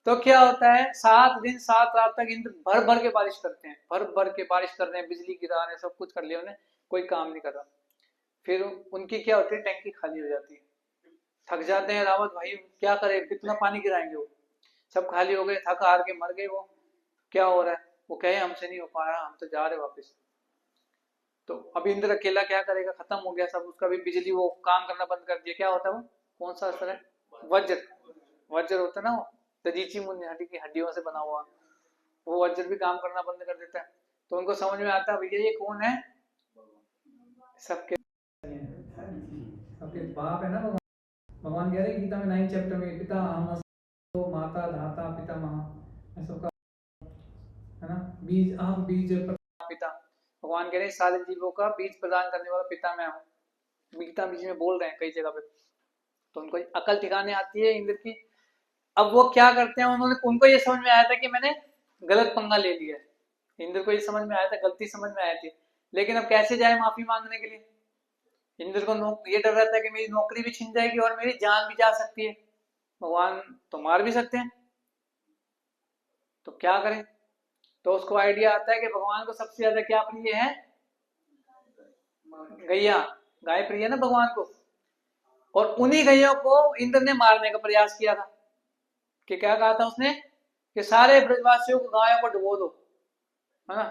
तो क्या होता है, 7 दिन 7 रात तक इंद्र भर भर के बारिश करते हैं, भर भर के बारिश कर रहे हैं, बिजली गिरा रहे हैं, सब कुछ कर लिया उन्हें, कोई काम नहीं कर रहा। फिर उनकी क्या होती है, टैंकी खाली हो जाती है, थक जाते हैं रावत भाई, क्या करे, कितना पानी गिराएंगे, वो सब खाली हो गए, थक हार के मर गए। वो क्या हो रहा है, वो कहे हमसे नहीं हो पा रहा, हम तो जा रहे वापस। तो अब इंद्र अकेला क्या करेगा, खत्म हो गया सब, उसका भी बिजली वो काम करना बंद कर दिया। क्या होता है वो, कौन सा अस्त्र है, वज्र, वज्र होता है ना, वो दधीची मुनि की हड्डियों से बना हुआ, वो वज्र भी काम करना बंद कर देता है। तो उनको समझ में आता है भैया ये कौन है, सबके सबके बाप है ना भगवान। भगवान कह रहे हैं गीता में 9 चैप्टर में, पिता अहम तो माता धाता पिता महा, सबका है ना, बीज अहम बीज पिता। भगवान कह रहे हैं सारे जीवों का बीज प्रदान करने वाला पिता मैं हूँ, गीता बीज में बोल रहे हैं कई जगह पे। तो उनको अकल ठिकाने आती है इंद्र की। अब वो क्या करते हैं, उनको ये समझ में आया था कि मैंने गलत पंगा ले लिया है, इंद्र को ये समझ में आया था, गलती समझ में आई थी। लेकिन अब कैसे जाए माफी मांगने के लिए, इंद्र को ये डर रहता है कि मेरी नौकरी भी छिन जाएगी और मेरी जान भी जा सकती है, भगवान तो मार भी सकते हैं, तो क्या करें। तो उसको आइडिया आता है कि भगवान को सबसे ज्यादा क्या प्रिय है, गैया, गाय प्रिय है ना भगवान को। और उन्हीं गैयों को इंद्र ने मारने का प्रयास किया था, कि क्या कहा था उसने, कि सारे ब्रजवासियों को गायों को डुबो दो, है ना।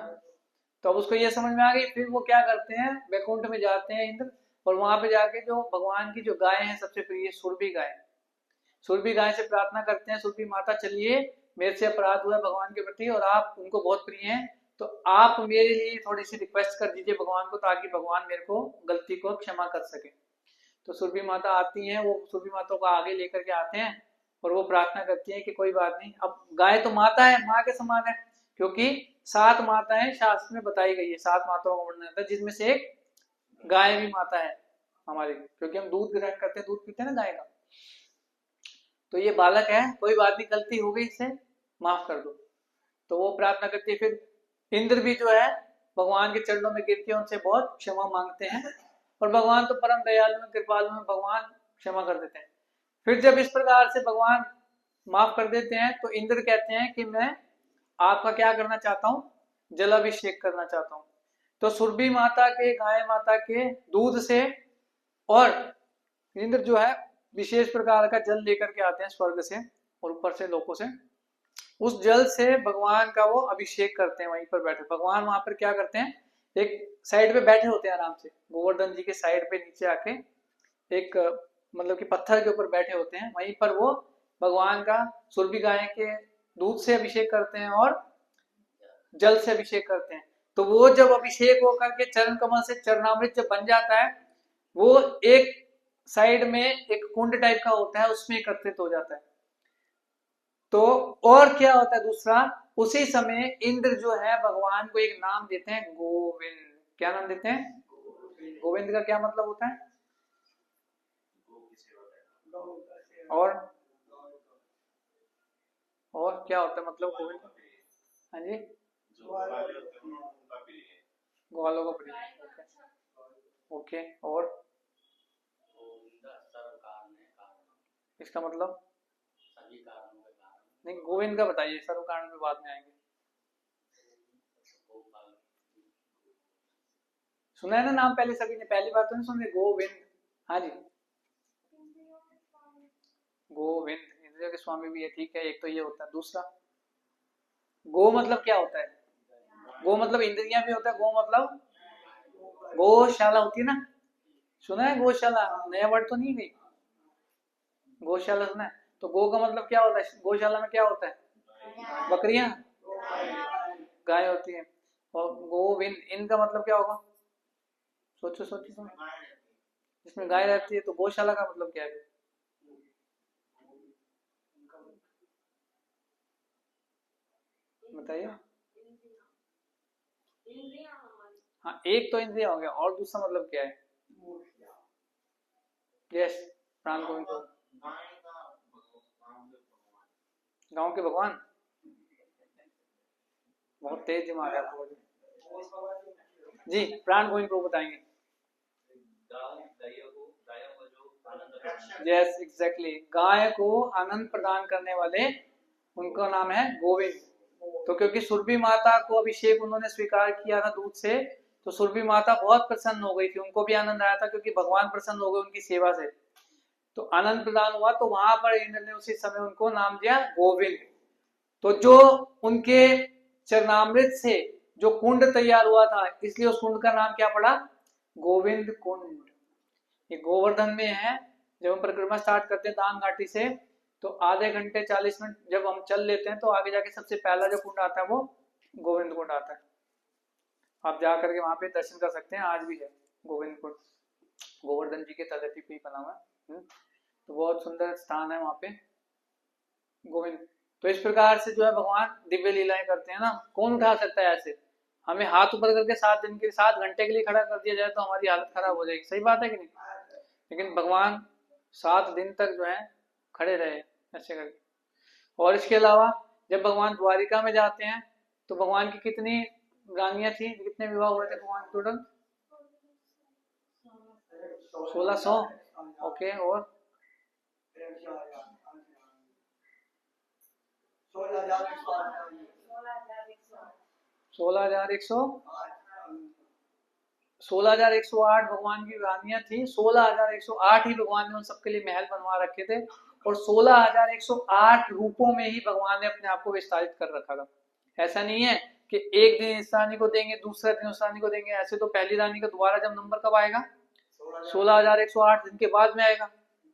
तो अब उसको ये समझ में आ गई। फिर वो क्या करते हैं, वैकुंठ में जाते हैं इंद्र, और वहां पे जाके जो भगवान की जो गाय है सबसे प्रिय सुरभि गाय, सुरभि गाय से प्रार्थना करते हैं, सुरभि माता चलिए मेरे से अपराध हुआ भगवान के प्रति और आप उनको बहुत प्रिय हैं, तो आप मेरे लिए थोड़ी सी रिक्वेस्ट कर दीजिए भगवान को, ताकि भगवान मेरे को गलती को क्षमा कर सके। तो सुरभि माता आती हैं, वो सुरभि माता को आगे लेकर के आते हैं और वो प्रार्थना करती हैं कि कोई बात नहीं, अब गाय तो माता है, माँ के समान है, क्योंकि 7 माताएं शास्त्र में बताई गई है, 7 माताओं का वर्णन है, जिसमें से एक गाय भी माता है हमारी, क्योंकि हम दूध ग्रहण करते हैं, दूध पीते हैं ना गाय का। तो ये बालक है, कोई बात नहीं, गलती हो गई, इसे माफ कर दो। तो वो प्रार्थना करती है। फिर इंद्र भी जो है भगवान के चरणों में गिर के उनसे बहुत क्षमा मांगते हैं, और भगवान तो परम दयालु में कृपालु में, भगवान क्षमा कर देते हैं। फिर जब इस प्रकार से भगवान माफ कर देते हैं, तो इंद्र कहते हैं कि मैं आपका क्या करना चाहता हूँ, जलाभिषेक करना चाहता हूँ। तो सुरभि माता के, गाय माता के दूध से, और इंद्र जो है विशेष प्रकार का जल लेकर के आते हैं स्वर्ग से और ऊपर से लोकों से, उस जल से भगवान का वो अभिषेक करते हैं। वहीं पर बैठे भगवान वहां पर क्या करते हैं, एक साइड पे बैठे होते हैं आराम से, गोवर्धन जी के साइड पे नीचे आके एक मतलब कि पत्थर के ऊपर बैठे होते हैं, वहीं पर वो भगवान का सुरभि गाय के दूध से अभिषेक करते हैं और जल से अभिषेक करते हैं। तो वो जब अभिषेक होकर के चरण कमल से चरणामृत जब बन जाता है, वो एक साइड में एक कुंड टाइप का होता है, उसमें एकत्रित हो जाता है। तो और क्या होता है दूसरा, उसी समय इंद्र जो है भगवान को एक नाम देते हैं गोविंद। क्या नाम देते हैं, गोविंद का क्या मतलब होता है, और क्या होता है मतलब गोविंद का, हाँ जी, ग्वालों का प्रिय, ओके। और इसका मतलब नहीं, गोविंद का बताइए, सर्व कारण में बाद में आएंगे। सुना है ना नाम पहले सभी ने, पहली बार तो नहीं सुन रहे, गोविंद, हाँ जी, गोविंद इंद्रियों के स्वामी भी है, ठीक है, एक तो ये होता है। दूसरा गो मतलब क्या होता है, गो मतलब इंद्रियां भी होता है, गो मतलब गौशाला होती है ना, सुना है गौशाला, नया वर्ड तो नहीं गई, गौशाला सुना है। तो गो का मतलब क्या होता है, गौशाला में क्या होता है, बकरियां, गाय होती है। और गोविंद, इनका मतलब क्या होगा, सोचो सोचो, इसमें गाय रहती है, तो गौशाला का मतलब क्या है, बताइए। हाँ, एक तो इंद्रिया हो गया, और दूसरा मतलब क्या है, यस, प्राण गोविंद, गांव के भगवान, बहुत तेज दिमाग है आपको जी। प्राण गोविंद को बताएंगे, यस एग्जैक्टली, गाय को आनंद प्रदान करने वाले, उनका नाम है गोविंद। तो क्योंकि सुरभि माता को अभिषेक उन्होंने स्वीकार किया था दूध से, तो सुरभि माता बहुत प्रसन्न हो गई थी, उनको भी आनंद आया था क्योंकि भगवान प्रसन्न हो गए उनकी सेवा से, तो आनंद प्रदान हुआ। तो वहां पर इंद्र ने उसी समय उनको नाम दिया गोविंद। तो जो उनके चरणामृत से जो कुंड तैयार हुआ था, इसलिए उस कुंड का नाम क्या पड़ा, गोविंद कुंड। ये गोवर्धन में है। जब हम परिक्रमा स्टार्ट करते हैं दान घाटी से, तो आधे घंटे 40 मिनट जब हम चल लेते हैं, तो आगे जाके सबसे पहला जो कुंड आता है वो गोविंद कुंड आता है। आप जा करके वहां पे दर्शन कर सकते हैं, आज भी है गोविंद कुंड, गोवर्धन जी के तलहटी पे बना हुआ है। तो बहुत सुंदर स्थान है वहां पे गोविंद। तो इस प्रकार से जो है भगवान दिव्य लीलाएं करते हैं ना, कौन उठा सकता है ऐसे, हमें हाथ ऊपर करके 7 दिन के 7 घंटे के लिए खड़ा कर दिया जाए तो हमारी हालत खराब हो जाएगी, सही बात है कि नहीं, लेकिन भगवान 7 दिन तक जो है खड़े रहे ऐसे करके। और इसके अलावा जब भगवान द्वारिका में जाते हैं, तो भगवान की कितनी रानियां थी, कितने विवाह हुए थे भगवान टोटल, 1600, ओके, और 16,108 भगवान की रानियां थी, 16,108 ही भगवान ने उन सबके लिए महल बनवा रखे थे, और 16,108 रूपों में ही भगवान ने अपने आप को विस्तारित कर रखा था। ऐसा नहीं है कि एक दिन इस रानी को देंगे, दूसरा दिन उस रानी को देंगे, ऐसे तो पहली रानी का दोबारा जब नंबर कब आएगा, 16,108 दिन के बाद में आएगा,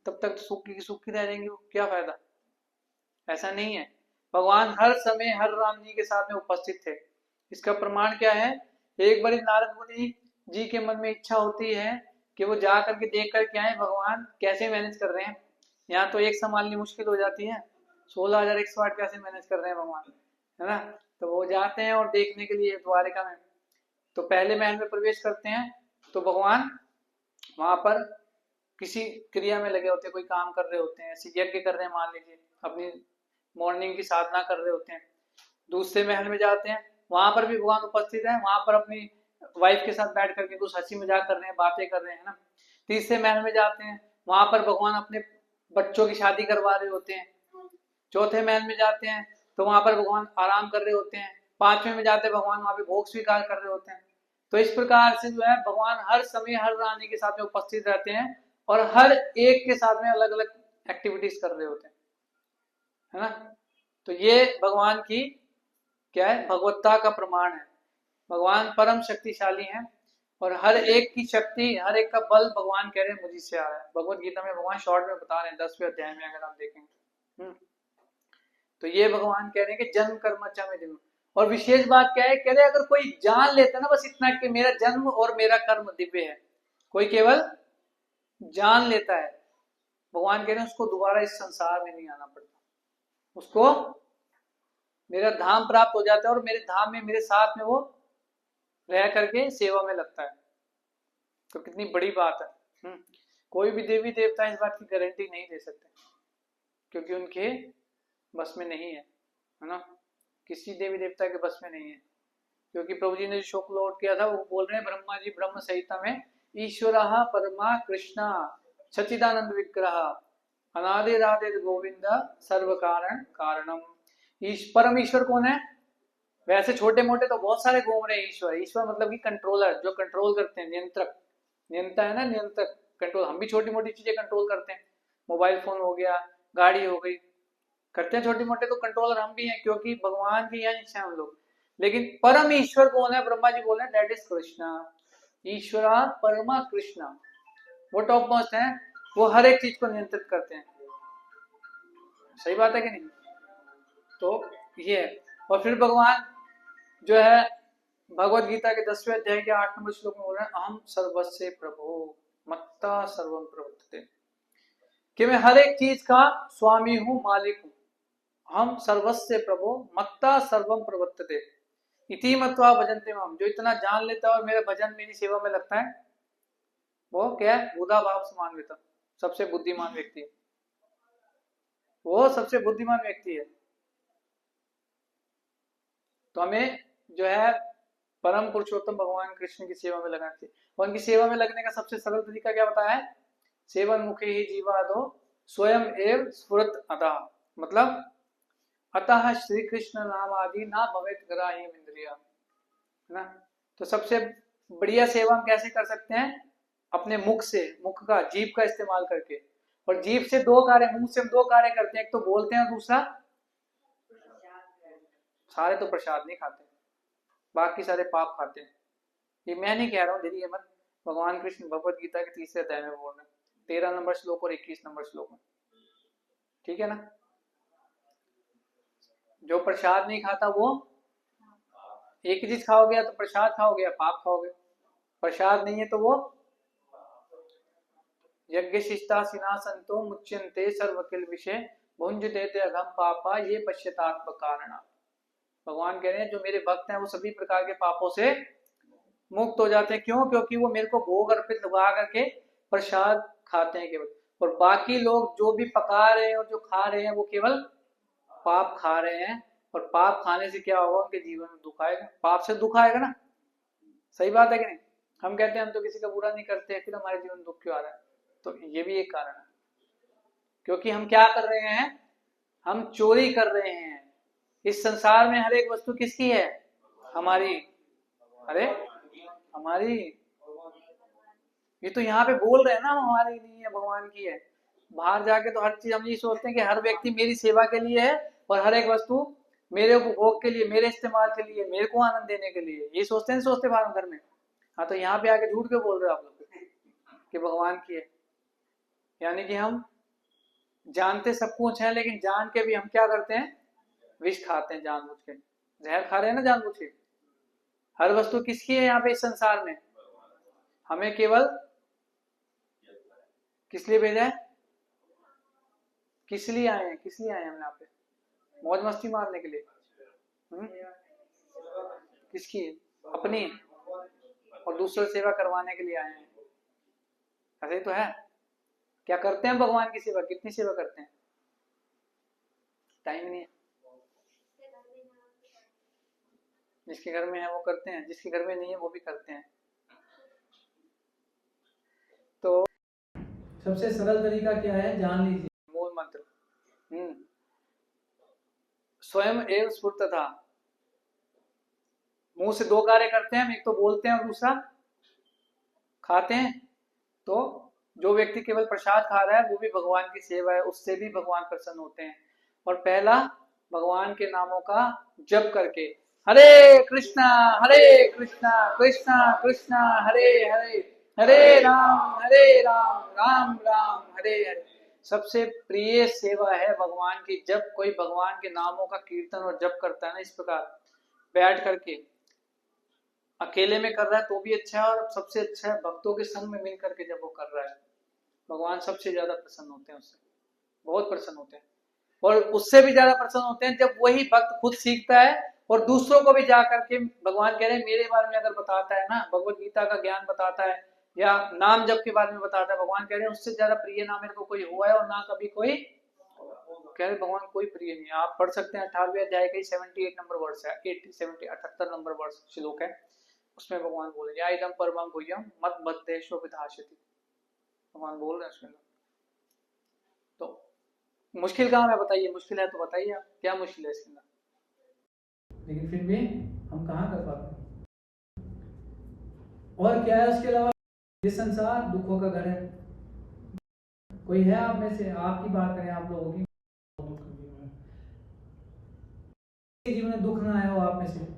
तब तक सूखी की सूखी रह जाएंगी, क्या फायदा, ऐसा नहीं है। भगवान हर समय हर रानी के साथ में उपस्थित थे। इसका प्रमाण क्या है, एक बार नारद मुनि जी के मन में इच्छा होती है कि वो जा करके देख कर के आए भगवान कैसे मैनेज कर रहे हैं, यहाँ तो एक संभालनी मुश्किल हो जाती है, 16,108 कैसे मैनेज कर रहे हैं भगवान, है ना। तो वो जाते हैं और देखने के लिए द्वारिका में, तो पहले महल में प्रवेश करते हैं, तो भगवान वहां पर किसी क्रिया में लगे होते हैं, कोई काम कर रहे होते हैं, ऐसे यज्ञ कर रहे हैं मान लीजिए, अपनी मॉर्निंग की साधना कर रहे होते हैं। दूसरे महल में जाते हैं, वहां पर भी भगवान उपस्थित है, वहां पर अपनी वाइफ के साथ बैठ करके कुछ हंसी मजाक कर रहे हैं, बातें कर रहे हैं ना। तीसरे महल में जाते हैं, वहां पर भगवान अपने बच्चों की शादी करवा रहे होते हैं। चौथे महल में जाते हैं तो वहां पर भगवान आराम कर रहे होते हैं। पांचवें में जाते हैं भगवान वहां पे भोग स्वीकार कर रहे होते हैं। तो इस प्रकार से जो है भगवान हर समय हर रानी के साथ में उपस्थित रहते हैं और हर एक के साथ में अलग अलग एक्टिविटीज कर रहे होते हैं, है ना। तो ये भगवान की क्या है, भगवत्ता का प्रमाण है। भगवान परम शक्तिशाली हैं और हर एक की शक्ति, हर एक का बल भगवान कह रहे हैं मुझी से आ रहा है। भगवत गीता में भगवान शॉर्ट में बता रहे हैं 10वें अध्याय में, अगर आप देखेंगे तो ये भगवान कह रहे हैं कि जन्म कर्म अच्छा में जन्म। और विशेष बात क्या है, कह रहे अगर कोई जान लेता ना बस इतना कि मेरा जन्म और मेरा कर्म दिव्य है, कोई केवल जान लेता है, भगवान कह रहे हैं उसको दोबारा इस संसार में नहीं आना पड़ता, उसको मेरा धाम प्राप्त हो जाता है और मेरे धाम में मेरे साथ में वो रह करके सेवा में लगता है। तो कितनी बड़ी बात है। कोई भी देवी देवता इस बात की गारंटी नहीं दे सकते क्योंकि उनके बस में नहीं है ना, किसी देवी देवता के बस में नहीं है। क्योंकि प्रभु जी ने जो शोक लौट किया था वो बोल रहे हैं ब्रह्मा जी ब्रह्म संहिता में, ईश्वर परमा कृष्ण सच्चिदानंद विग्रह अनादिरादिर गोविंद सर्व कारण कारणम। परम ईश्वर कौन है, वैसे छोटे मोटे तो बहुत सारे घूम रहे हैं ईश्वर। ईश्वर मतलब कि कंट्रोलर, जो कंट्रोल करते हैं, नियंत्रक, नियंता है ना, नियंत्रक, कंट्रोल। हम भी छोटी मोटी चीजें कंट्रोल करते हैं, मोबाइल फोन हो गया, गाड़ी हो गई, करते हैं छोटे मोटे, तो कंट्रोलर हम भी हैं क्योंकि भगवान की यहाँ इच्छा है हम लोग। लेकिन परम ईश्वर कौन है, ब्रह्मा जी बोल रहे हैं दैट इज कृष्णा, ईश्वरा परमा कृष्णा। वो टॉप मोस्ट हैं, वो हर एक चीज को नियंत्रित करते हैं। सही बात है कि नहीं? तो ये है। और फिर भगवान जो है भगवत गीता के 10वें अध्याय के 8 नंबर श्लोक में बोल रहे हैं, अहम सर्वस्य प्रभो मत्ता सर्वम प्रवर्तते, कि मैं हर एक चीज का स्वामी हूँ, मालिक हूँ। हम सर्वस्य प्रभो मत्ता सर्वम प्रवर्तते इति मत्वा भजन्ते माम, जो इतना जान लेता है और मेरे भजन मेरी सेवा में लगता है, वो क्या है? बुधा भाव समान्वित, सबसे बुद्धिमान व्यक्ति है। वो सबसे बुद्धिमान व्यक्ति है। तो हमें जो है परम पुरुषोत्तम भगवान कृष्ण की सेवा में लगना चाहिए। और उनकी सेवा में लगने का सबसे सरल तरीका क्या बताया है? सेवन मुखे ही जीवादो स्वयं एव स्फुरत अतः, मतलब अतः श्री कृष्ण नाम आदि ना भवेत ग्राह्यम इंद्रिया, है ना? तो सबसे बढ़िया सेवा हम कैसे कर सकते हैं? अपने मुख से, मुख का, जीभ का इस्तेमाल करके। और जीभ से दो कार्य, मुंह से हम दो कार्य करते हैं, एक तो बोलते हैं, दूसरा सारे तो प्रसाद नहीं खाते, बाकी सारे पाप खाते हैं। ये मैं नहीं कह रहा हूँ, देखिए मत, भगवान कृष्ण भगवत गीता के 3 अध्याय में बोल रहे हैं, 13 नंबर श्लोक और 21 नंबर श्लोक में, ठीक है ना? जो प्रसाद नहीं खाता वो एक ही चीज खाओगे, या तो प्रसाद खाओगे या पाप खाओगे। प्रसाद नहीं है तो वो यज्ञ शिष्टा सिना संतो मुच्यन्ते सर्वकिल विषय भुंज देते अघम पापा ये पश्चातात्म कारणा। भगवान कह रहे हैं जो मेरे भक्त हैं वो सभी प्रकार के पापों से मुक्त हो जाते हैं। क्यों? क्योंकि वो मेरे को भोग अर्पित लगा करके प्रसाद खाते हैं केवल, और बाकी लोग जो भी पका रहे हैं और जो खा रहे हैं वो केवल पाप खा रहे हैं। और पाप खाने से क्या होगा? उनके जीवन में दुख आएगा, पाप से दुख आएगा ना। सही बात है कि नहीं? हम कहते हैं हम तो किसी का बुरा नहीं करते, फिर हमारे जीवन में दुख क्यों आ रहा है? तो ये भी एक कारण है, क्योंकि हम क्या कर रहे हैं? हम चोरी कर रहे हैं। इस संसार में हर एक वस्तु किसकी है? हमारी। अरे हमारी, ये तो यहाँ पे बोल रहे हैं ना, हमारी नहीं है, भगवान की है। बाहर जाके तो हर चीज हम ये सोचते हैं कि हर व्यक्ति मेरी सेवा के लिए है, और हर एक वस्तु मेरे उपभोग के लिए, मेरे इस्तेमाल के लिए, मेरे को आनंद देने के लिए, ये सोचते हैं, सोचते बाहर घर में। हाँ, तो यहाँ पे आके झूठ क्यों बोल रहे हो आप लोग कि भगवान की है? यानी कि हम जानते सब कुछ है, लेकिन जान के भी हम क्या करते हैं? विष खाते हैं जानबूझ के, जहर खा रहे हैं ना जानबूझ के। हर वस्तु किसकी है यहाँ पे इस संसार में? हमें केवल किस लिए भेजा है? किस लिए आए हैं? किस लिए आए हैं हम यहाँ पे? मौज मस्ती मारने के लिए? किसकी? अपनी, और दूसरों सेवा करवाने के लिए आए हैं। ऐसे ही तो है। क्या करते हैं भगवान की सेवा? कितनी सेवा करते हैं? टाइम नहीं है। जिसके घर में है वो करते हैं, जिसके घर में नहीं है वो भी करते हैं। तो सबसे सरल तरीका क्या है? जान लीजिए मूल मंत्र। स्वयं एव स्फुरतः, मुंह से दो कार्य करते हैं, एक तो बोलते हैं और दूसरा खाते हैं। तो जो व्यक्ति केवल प्रसाद खा रहा है वो भी भगवान की सेवा है, उससे भी भगवान प्रसन्न होते हैं। और पहला, भगवान के नामों का जप करके, हरे कृष्णा कृष्णा कृष्णा हरे हरे, हरे राम राम राम हरे हरे। सबसे प्रिय सेवा है भगवान की। जब कोई भगवान के नामों का कीर्तन और जप करता है ना, इस प्रकार बैठ करके, अकेले में कर रहा है तो भी अच्छा है, और सबसे अच्छा है भक्तों के संग में मिल करके जब वो कर रहा है, भगवान सबसे ज्यादा प्रसन्न होते हैं उससे, बहुत प्रसन्न होते हैं। और उससे भी ज्यादा प्रसन्न होते हैं जब वही भक्त खुद सीखता है और दूसरों को भी जा करके, भगवान कह रहे हैं मेरे बारे में अगर बताता है ना, भगवत गीता का ज्ञान बताता है या नाम जप के बारे में बताता है, भगवान कह रहे हैं उससे ज्यादा प्रिय ना मेरे को कोई हुआ है और ना कभी कोई, कह रहे भगवान कोई प्रिय नहीं है। आप पढ़ सकते हैं 18वें अध्याय का 78 नंबर वर्ष है, 78 नंबर वर्ष श्लोक है, उसमें भगवान बोले या इदम परमं गुह्यम मत बद्धेषु विधास्यति, भगवान बोल रहे हैं उसमें। तो मुश्किल काम है? बताइए, मुश्किल है तो बताइए आप, क्या मुश्किल है इसके अंदर? लेकिन फिर भी हम कहाँ कर पाते हैं? और क्या है उसके अलावा? ये संसार दुखों का घर है। कोई है आप में से, आपकी बात करें, आप लोगों की जीवन में दुख ना आया हो आप में से?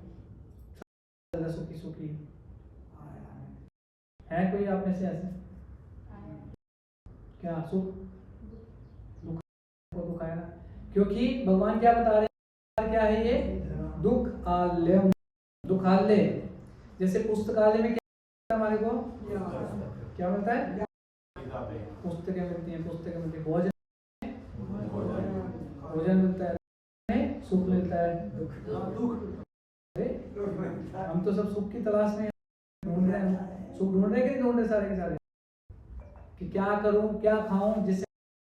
सुखी सुखी है कोई आप में से ऐसे? क्या सुख दुख को दुखाया ना, क्योंकि भगवान क्या बता रहे हैं, क्या है ये दुख आल्यम, दुखालय। जैसे पुस्तकालय में क्या हमारे को क्या मिलता है, पुस्तकें मिलती हैं, पुस्तकें मिलती है, भोजन भोजन मिलता है, सुख मिलता है, अरे हम तो सब सुख की तलाश में ढूंढ रहे हैं, सुख ढूंढ रहे कि नहीं ढूंढ रहे सारे के सारे, कि क्या करूं क्या खाऊं जिससे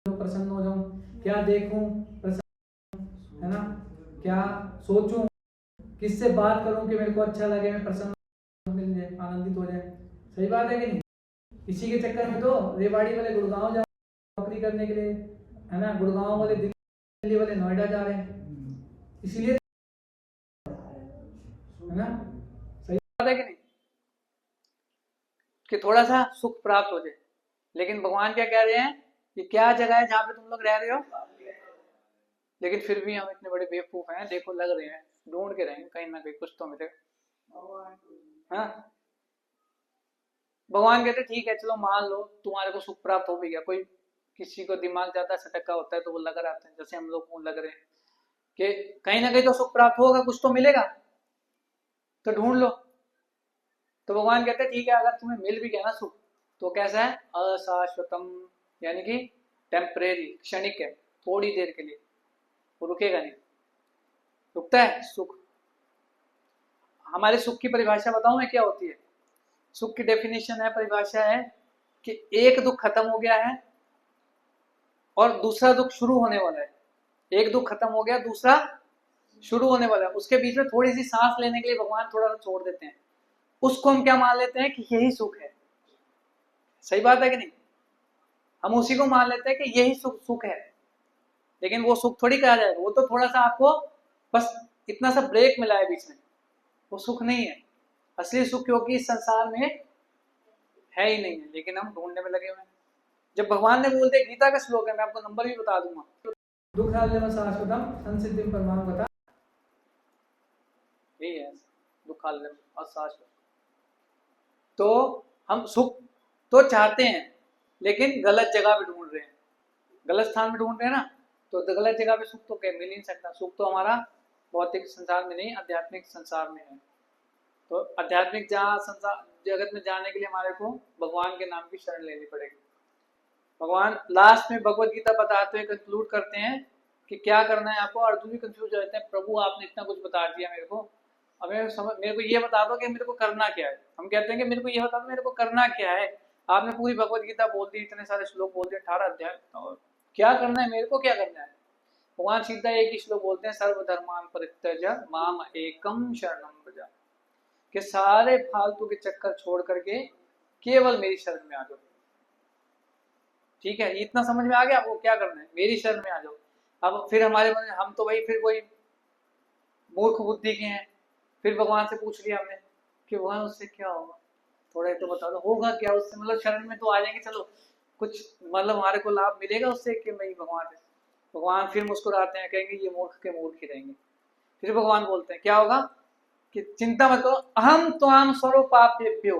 प्रसन्न हो जाऊं, क्या देखूं प्रसन्न, है ना, क्या सोचूं, किससे बात करूं कि मेरे को अच्छा लगे, मैं प्रसन्न मिल जाए, आनंदित हो जाए। सही बात है कि नहीं? इसी के चक्कर में तो रेवाड़ी वाले गुड़गांव जा नौकरी करने के लिए, है ना, गुड़गांव वाले दिल्ली वाले नोएडा जा रहे हैं, इसीलिए, है ना। सही बात है कि नहीं, कि थोड़ा सा सुख प्राप्त हो जाए। लेकिन भगवान क्या कह रहे हैं, कि क्या जगह है जहां पे तुम लोग रह रहे हो, लेकिन फिर भी हम इतने बड़े बेवकूफ हैं, देखो लग रहे हैं, ढूंढ के रहेंगे कहीं ना कहीं कुछ तो मिलेगा। हाँ, भगवान कहते ठीक है, चलो मान लो तुम्हारे को सुख प्राप्त हो भी गया। कोई किसी को दिमाग ज्यादा सटका होता है तो वो लग रहते हैं, जैसे हम लोग को लग रहे हैं कि कहीं ना कहीं तो सुख प्राप्त होगा, कुछ तो मिलेगा, तो ढूंढ लो। तो भगवान कहते हैं ठीक है, अगर तुम्हें मिल भी गया ना सुख, तो कैसा है, अशाश्वतम, यानी कि टेम्परेरी, क्षणिक है, थोड़ी देर के लिए, वो रुकेगा नहीं, रुकता है सुख। हमारे सुख की परिभाषा बताऊं मैं क्या होती है? सुख की डेफिनेशन है, परिभाषा है कि एक दुख खत्म हो गया है और दूसरा दुख शुरू होने वाला है। एक दुख खत्म हो गया, दूसरा शुरू होने वाला है, उसके बीच में थोड़ी सी सांस लेने के लिए भगवान थोड़ा सा छोड़ देते हैं, उसको हम क्या मान लेते हैं कि यही सुख है। सही बात है कि नहीं? हम उसी को मान लेते हैं कि यही सुख है, लेकिन वो सुख थोड़ी कहा जाएगा, वो तो थोड़ा सा आपको बस इतना सा ब्रेक मिला है बीच में, वो सुख नहीं है। असली सुख क्योंकि इस संसार में है ही नहीं है, लेकिन हम ढूंढने में लगे हुए हैं। जब भगवान ने बोल दिया, गीता का श्लोक है, मैं आपको नंबर भी बता दूंगा, दुखालयम शाश्वतम संसिद्धिम परमां गता, यही है दुखालयम अशाश्वत। तो हम सुख तो चाहते हैं, लेकिन गलत जगह पे ढूंढ रहे हैं, गलत स्थान में ढूंढ रहे हैं ना, तो गलत जगह पे सुख तो मिल ही नहीं सकता। सुख तो हमारा भौतिक संसार में नहीं, आध्यात्मिक संसार में है। तो आध्यात्मिक जहाँ संसार जगत में जाने के लिए हमारे को भगवान के नाम की शरण लेनी पड़ेगी। भगवान लास्ट में भगवत गीता बताते हुए कंक्लूड करते हैं कि क्या करना है आपको। अर्जुन भी कंफ्यूज हो जाते हैं, प्रभु आपने इतना कुछ बता दिया मेरे को, अब मेरे को ये बता दो कि मेरे को करना क्या है। हम कहते हैं कि मेरे को ये बता दो मेरे को करना क्या है। आपने पूरी भगवत गीता बोल दी, इतने सारे श्लोक बोल दिए, 18 अध्याय, और क्या करना है, मेरे को क्या करना है? भगवान सीधा एक ही श्लोक बोलते हैं, सर्वधर्मान परित्यज्य माम एकम शरणम व्रज, कि सारे फालतू के चक्कर छोड़ करके केवल मेरी शरण में आ जाओ। ठीक है, इतना समझ में आ गया आपको क्या करना है? मेरी शरण में आ जाओ। अब फिर हमारे मन में हम तो भाई फिर कोई मूर्ख बुद्धि के हैं, फिर भगवान से पूछ लिया हमने कि भगवान उससे क्या होगा, थोड़ा तो बता दो, होगा क्या उससे? मतलब शरण में तो आ जाएंगे, चलो कुछ मतलब हमारे को लाभ मिलेगा उससे कि भाई भगवान है। भगवान फिर मुस्कुराते हैं, कहेंगे ये मूर्ख के मूर्ख ही रहेंगे। फिर भगवान बोलते हैं क्या होगा, कि चिंता मत करो, अहम त्वाम सर्वपापेभ्यो,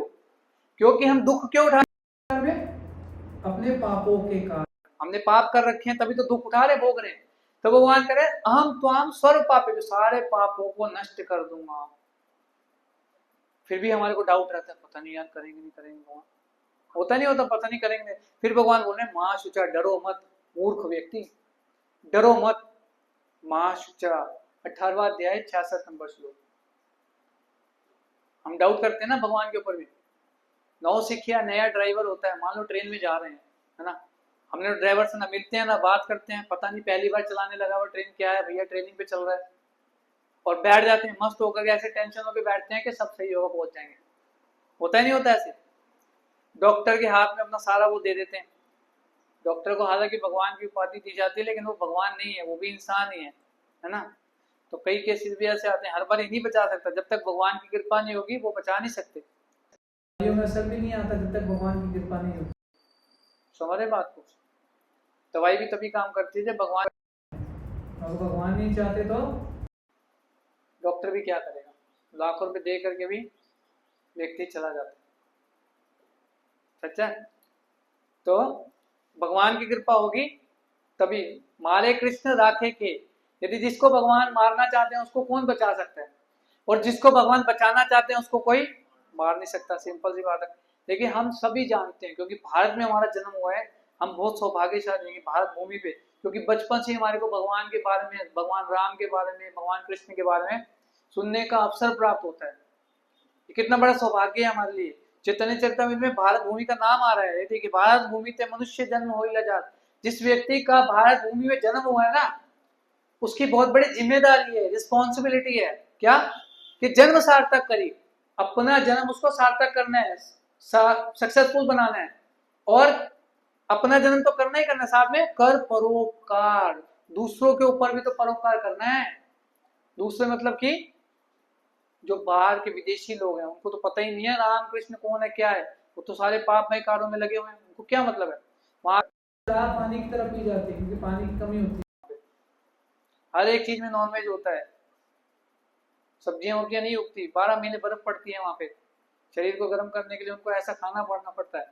क्योंकि हम दुख क्यों उठा रहे हैं? अपने पापों के कारण, हमने पाप कर रखे हैं, तभी तो दुख उठा रहे, भोग रहे हैं। तो भगवान करे अहम त्वाम सर्व पापेभ्यो, सारे पापों को नष्ट कर दूंगा। फिर भी हमारे को डाउट रहता है, पता नहीं यार करेंगे नहीं करेंगे, भगवान होता नहीं होता, पता नहीं करेंगे। फिर भगवान बोल रहे हैं मां शुचा, डरो मत मूर्ख व्यक्ति, डरो मत मां शुचा। 18वां अध्याय 66 नंबर श्लोक। हम डाउट करते हैं ना भगवान के ऊपर भी। नौसिखिया नया ड्राइवर होता है, मान लो ट्रेन में जा रहे हैं, है ना, हमने ड्राइवर से ना मिलते हैं ना बात करते हैं, पता नहीं पहली बार चलाने लगा वो ट्रेन, क्या है भैया ट्रेनिंग पे चल रहा है, और बैठ जाते हैं मस्त होकर, ऐसे टेंशन होकर बैठते हैं कि सब सही होगा, पहुंच जाएंगे। होता ही नहीं होता ऐसे। डॉक्टर के हाथ में अपना सारा वो दे देते हैं। डॉक्टर को हालांकि भगवान की उपाधि दी जाती है, लेकिन वो भगवान नहीं है, वो भी इंसान ही है ना। तो कई केसेस भी ऐसे आते हैं, हर बार ही नहीं बचा सकता, जब तक भगवान की कृपा नहीं होगी वो बचा नहीं सकते। में असर भी नहीं आता जब तक भगवान की कृपा नहीं होती। समझ रहे बात को? दवाई भी तभी काम करती है जब भगवान, और भगवान नहीं चाहते तो डॉक्टर भी क्या करेगा, लाखों रुपए दे करके भी व्यक्ति चला जाता है। सच्चा। तो भगवान की कृपा होगी तभी। मारे कृष्ण राखे के, यदि जिसको भगवान मारना चाहते हैं उसको कौन बचा सकता है, और जिसको भगवान बचाना चाहते हैं उसको कोई मार नहीं सकता। सिंपल सी बात है। लेकिन हम सभी जानते हैं, क्योंकि भारत में हमारा जन्म हुआ है, हम बहुत सौभाग्यशाली हैं भारत भूमि पे, क्योंकि बचपन से हमारे को भगवान के बारे में, भगवान राम के बारे में, भगवान कृष्ण के बारे में सुनने का अवसर प्राप्त होता है। ये कितना बड़ा सौभाग्य है हमारे लिए। चैतन्य चरितमृत में भारत भूमि का नाम आ रहा है। देखिए, भारत भूमि ते मनुष्य जन्म हो जात। जिस व्यक्ति का भारत भूमि में जन्म हुआ है ना, उसकी बहुत बड़ी जिम्मेदारी है, रिस्पॉन्सिबिलिटी है। क्या? कि जन्म सार्थक करी, अपना जन्म उसको सार्थक करना है, सक्सेसफुल बनाना है। और अपना जन्म तो करना ही करना, साथ में कर परोपकार, दूसरों के ऊपर भी तो परोपकार करना है। दूसरे मतलब कि जो बाहर के विदेशी लोग हैं, उनको तो पता ही नहीं है राम कृष्ण कौन है, क्या है। वो तो सारे पापमय कार्यों में लगे हुए हैं, उनको क्या मतलब है। वहां पानी की तरफ पी जाती है क्योंकि पानी की कमी होती है। हर एक चीज में नॉनवेज होता है, सब्जियां वब्जियां नहीं उगती, 12 महीने बर्फ पड़ती है वहां पे। शरीर को गर्म करने के लिए उनको ऐसा खाना पड़ना पड़ता है,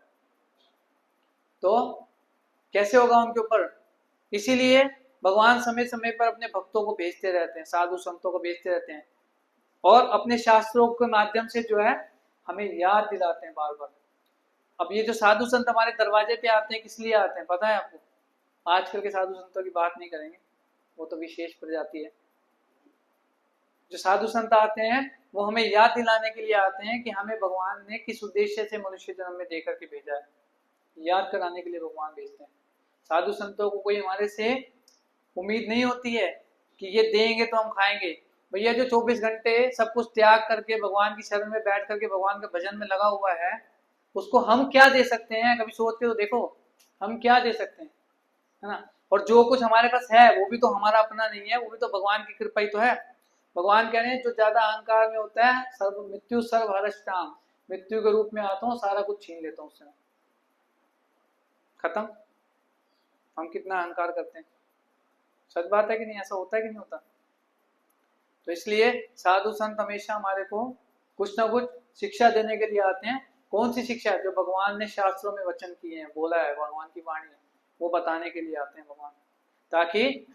तो कैसे होगा उनके ऊपर। इसीलिए भगवान समय समय पर अपने भक्तों को भेजते रहते हैं, साधु संतों को भेजते रहते हैं, और अपने शास्त्रों के माध्यम से जो है हमें याद दिलाते हैं बार बार। अब ये जो साधु संत हमारे दरवाजे पे आते हैं, किस लिए आते हैं पता है आपको? आजकल के साधु संतों की बात नहीं करेंगे, वो तो विशेष प्रजाति है। जो साधु संत आते हैं वो हमें याद दिलाने के लिए आते हैं कि हमें भगवान ने किस उद्देश्य से मनुष्य जन्म में देकर के भेजा है, याद कराने के लिए भगवान भेजते हैं। साधु संतों को कोई हमारे से उम्मीद नहीं होती है कि ये देंगे तो हम खाएंगे। भैया जो 24 घंटे सब कुछ त्याग करके भगवान की शरण में बैठ करके भगवान के भजन में लगा हुआ है, उसको हम क्या दे सकते हैं? कभी सोच के तो देखो, हम क्या दे सकते हैं, है ना। और जो कुछ हमारे पास है वो भी तो हमारा अपना नहीं है, वो भी तो भगवान की कृपा ही तो है। भगवान कह रहे हैं जो ज्यादा अहंकार में होता है, सर्व मृत्यु सर्व हरष्टाम, मृत्यु के रूप में आता हूँ, सारा कुछ छीन लेता हूँ उससे, खत्म। हम कितना अहंकार करते हैं, सच बात है कि नहीं? ऐसा होता है कि नहीं होता? तो इसलिए साधु संत हमेशा हमारे को कुछ ना कुछ शिक्षा देने के लिए आते हैं। कौन सी शिक्षा? जो भगवान ने शास्त्रों में वचन किए हैं, बोला है, भगवान की वाणी है, वो बताने के लिए आते हैं भगवान। ताकि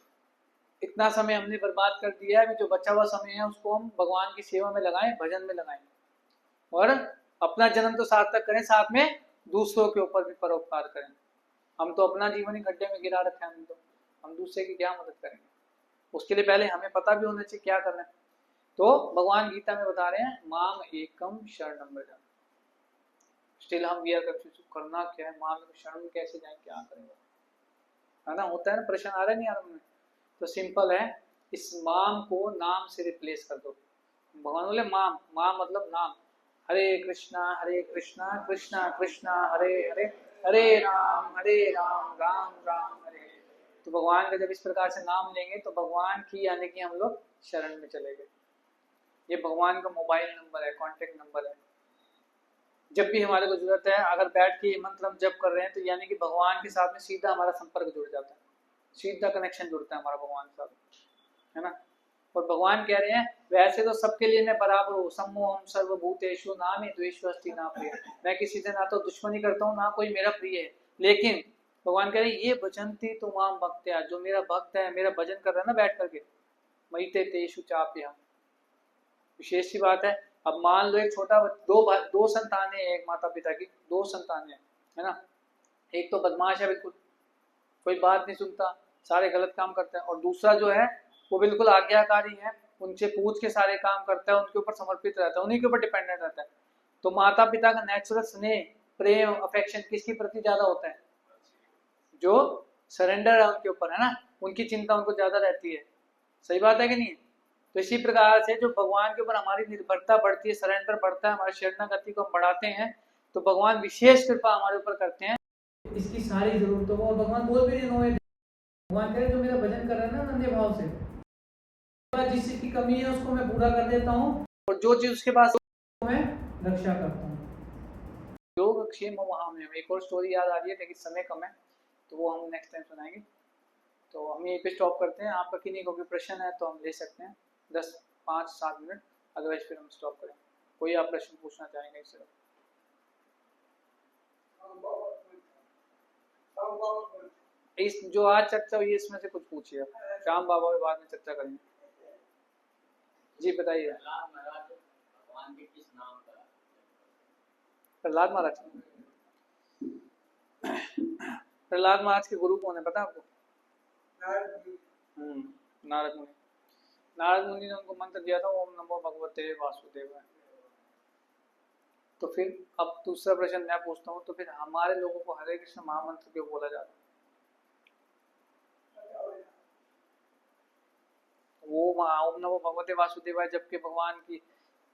इतना समय हमने बर्बाद कर दिया है, अभी जो बचा हुआ समय है उसको हम भगवान की सेवा में लगाएं, भजन में लगाएं, और अपना जन्म तो सार्थक करें, साथ में दूसरों के ऊपर भी परोपकार करें। हम तो अपना जीवन ही गड्ढे में गिरा रखे हैं, हम दूसरे की क्या मदद करेंगे? उसके लिए पहले हमें पता भी होना चाहिए क्या करना है। तो भगवान गीता में बता रहे हैं माम एकम शरणम व्रज। स्टिल हम वी आर कंफ्यूज, करना क्या है, माम शरण कैसे जाए, क्या करेंगे, है ना। होता है ना, प्रश्न आ रहा है नहीं आ रहा में? तो सिंपल है, इस माम को नाम से रिप्लेस कर दो। भगवान बोले माम, माम मतलब नाम। हरे कृष्णा कृष्णा कृष्णा हरे हरे, हरे राम राम राम हरे। तो भगवान का जब इस प्रकार से नाम लेंगे तो भगवान की यानी कि हम लोग शरण में चले गए। ये भगवान का मोबाइल नंबर है, कॉन्टेक्ट नंबर है। जब भी हमारे को जरूरत है, अगर बैठ के मंत्र हम जप कर रहे हैं तो यानी कि भगवान के साथ में सीधा हमारा संपर्क जुड़ जाता है, सीधा कनेक्शन जुड़ता है हमारा भगवान के साथ, है ना। और भगवान कह रहे हैं वैसे तो सबके लिए मैं बराबर हूँ, सम्मोहम सर्वभूतेषु नामे द्वेषो अस्ति ना प्रिय। मैं किसी से ना तो दुश्मनी करता हूँ ना कोई मेरा प्रिय है। लेकिन भगवान कह रहे हैं ये भजन्ति तुमाम भक्त्या, जो मेरा भक्त है, मेरा भजन कर रहा है ना बैठ करके, मयि ते तेषु चाप्यहम्। विशेष सी बात है। अब मान लो एक छोटा दो संतानें हैं, एक माता पिता की दो संतानें हैं, है ना। एक तो बदमाश है बिल्कुल, कोई बात नहीं सुनता, सारे गलत काम करता है, और दूसरा जो है वो बिल्कुल आज्ञाकारी है, उनसे पूछ के सारे काम करता है, उनके ऊपर समर्पित रहता है, उन्हीं के ऊपर डिपेंडेंट रहता है। तो माता पिता का नेचुरल स्नेह, प्रेम, अफेक्शन किसके प्रति ज्यादा होता है? जो सरेंडर है उनके ऊपर, है ना, उनकी चिंता उनको ज्यादा रहती है। सही बात है कि नहीं? तो इसी प्रकार से जो भगवान के ऊपर हमारी निर्भरता बढ़ती है, सरेंडर बढ़ता है, हमारी शरणागति को हम बढ़ाते हैं, तो भगवान विशेष कृपा हमारे ऊपर करते हैं इसकी सारी जरूरतों को। और भगवान बोल भी रहे, भगवान कह रहे जो मेरा भजन कर रहा है ना नंदे भाव से, जिस चीज की कमी है उसको मैं पूरा कर देता हूँ, और जो चीज उसके पास मैं रक्षा करता हूँ। योग क्षेम वहां में। एक और स्टोरी याद आ रही है लेकिन समय कम है, तो वो हम नेक्स्ट टाइम सुनाएंगे। तो हम यहीं पे स्टॉप करते हैं। आपका किन्हीं को भी प्रश्न है तो हम ले सकते हैं 5-7 मिनट, अदरवाइज फिर हम स्टॉप करें। कोई आप प्रश्न पूछना चाहेंगे इससे? इस जो आज चर्चा हुई इसमें से कुछ पूछिए आप। श्याम बाबा भी बाद में चर्चा करेंगे। जी बताइए। प्रहलाद महाराज। प्रहलाद महाराज के गुरु कौन है पता आपको? नारद मुनि। नारद मुनि ने उनको मंत्र दिया था ओम नमो भगवते वासुदेवाय। तो फिर अब दूसरा प्रश्न मैं पूछता हूँ, तो फिर हमारे लोगों को हरे कृष्ण महामंत्र क्यों बोला जाता है? वो ओम नमो भगवते वासुदेवाय जबकि भगवान की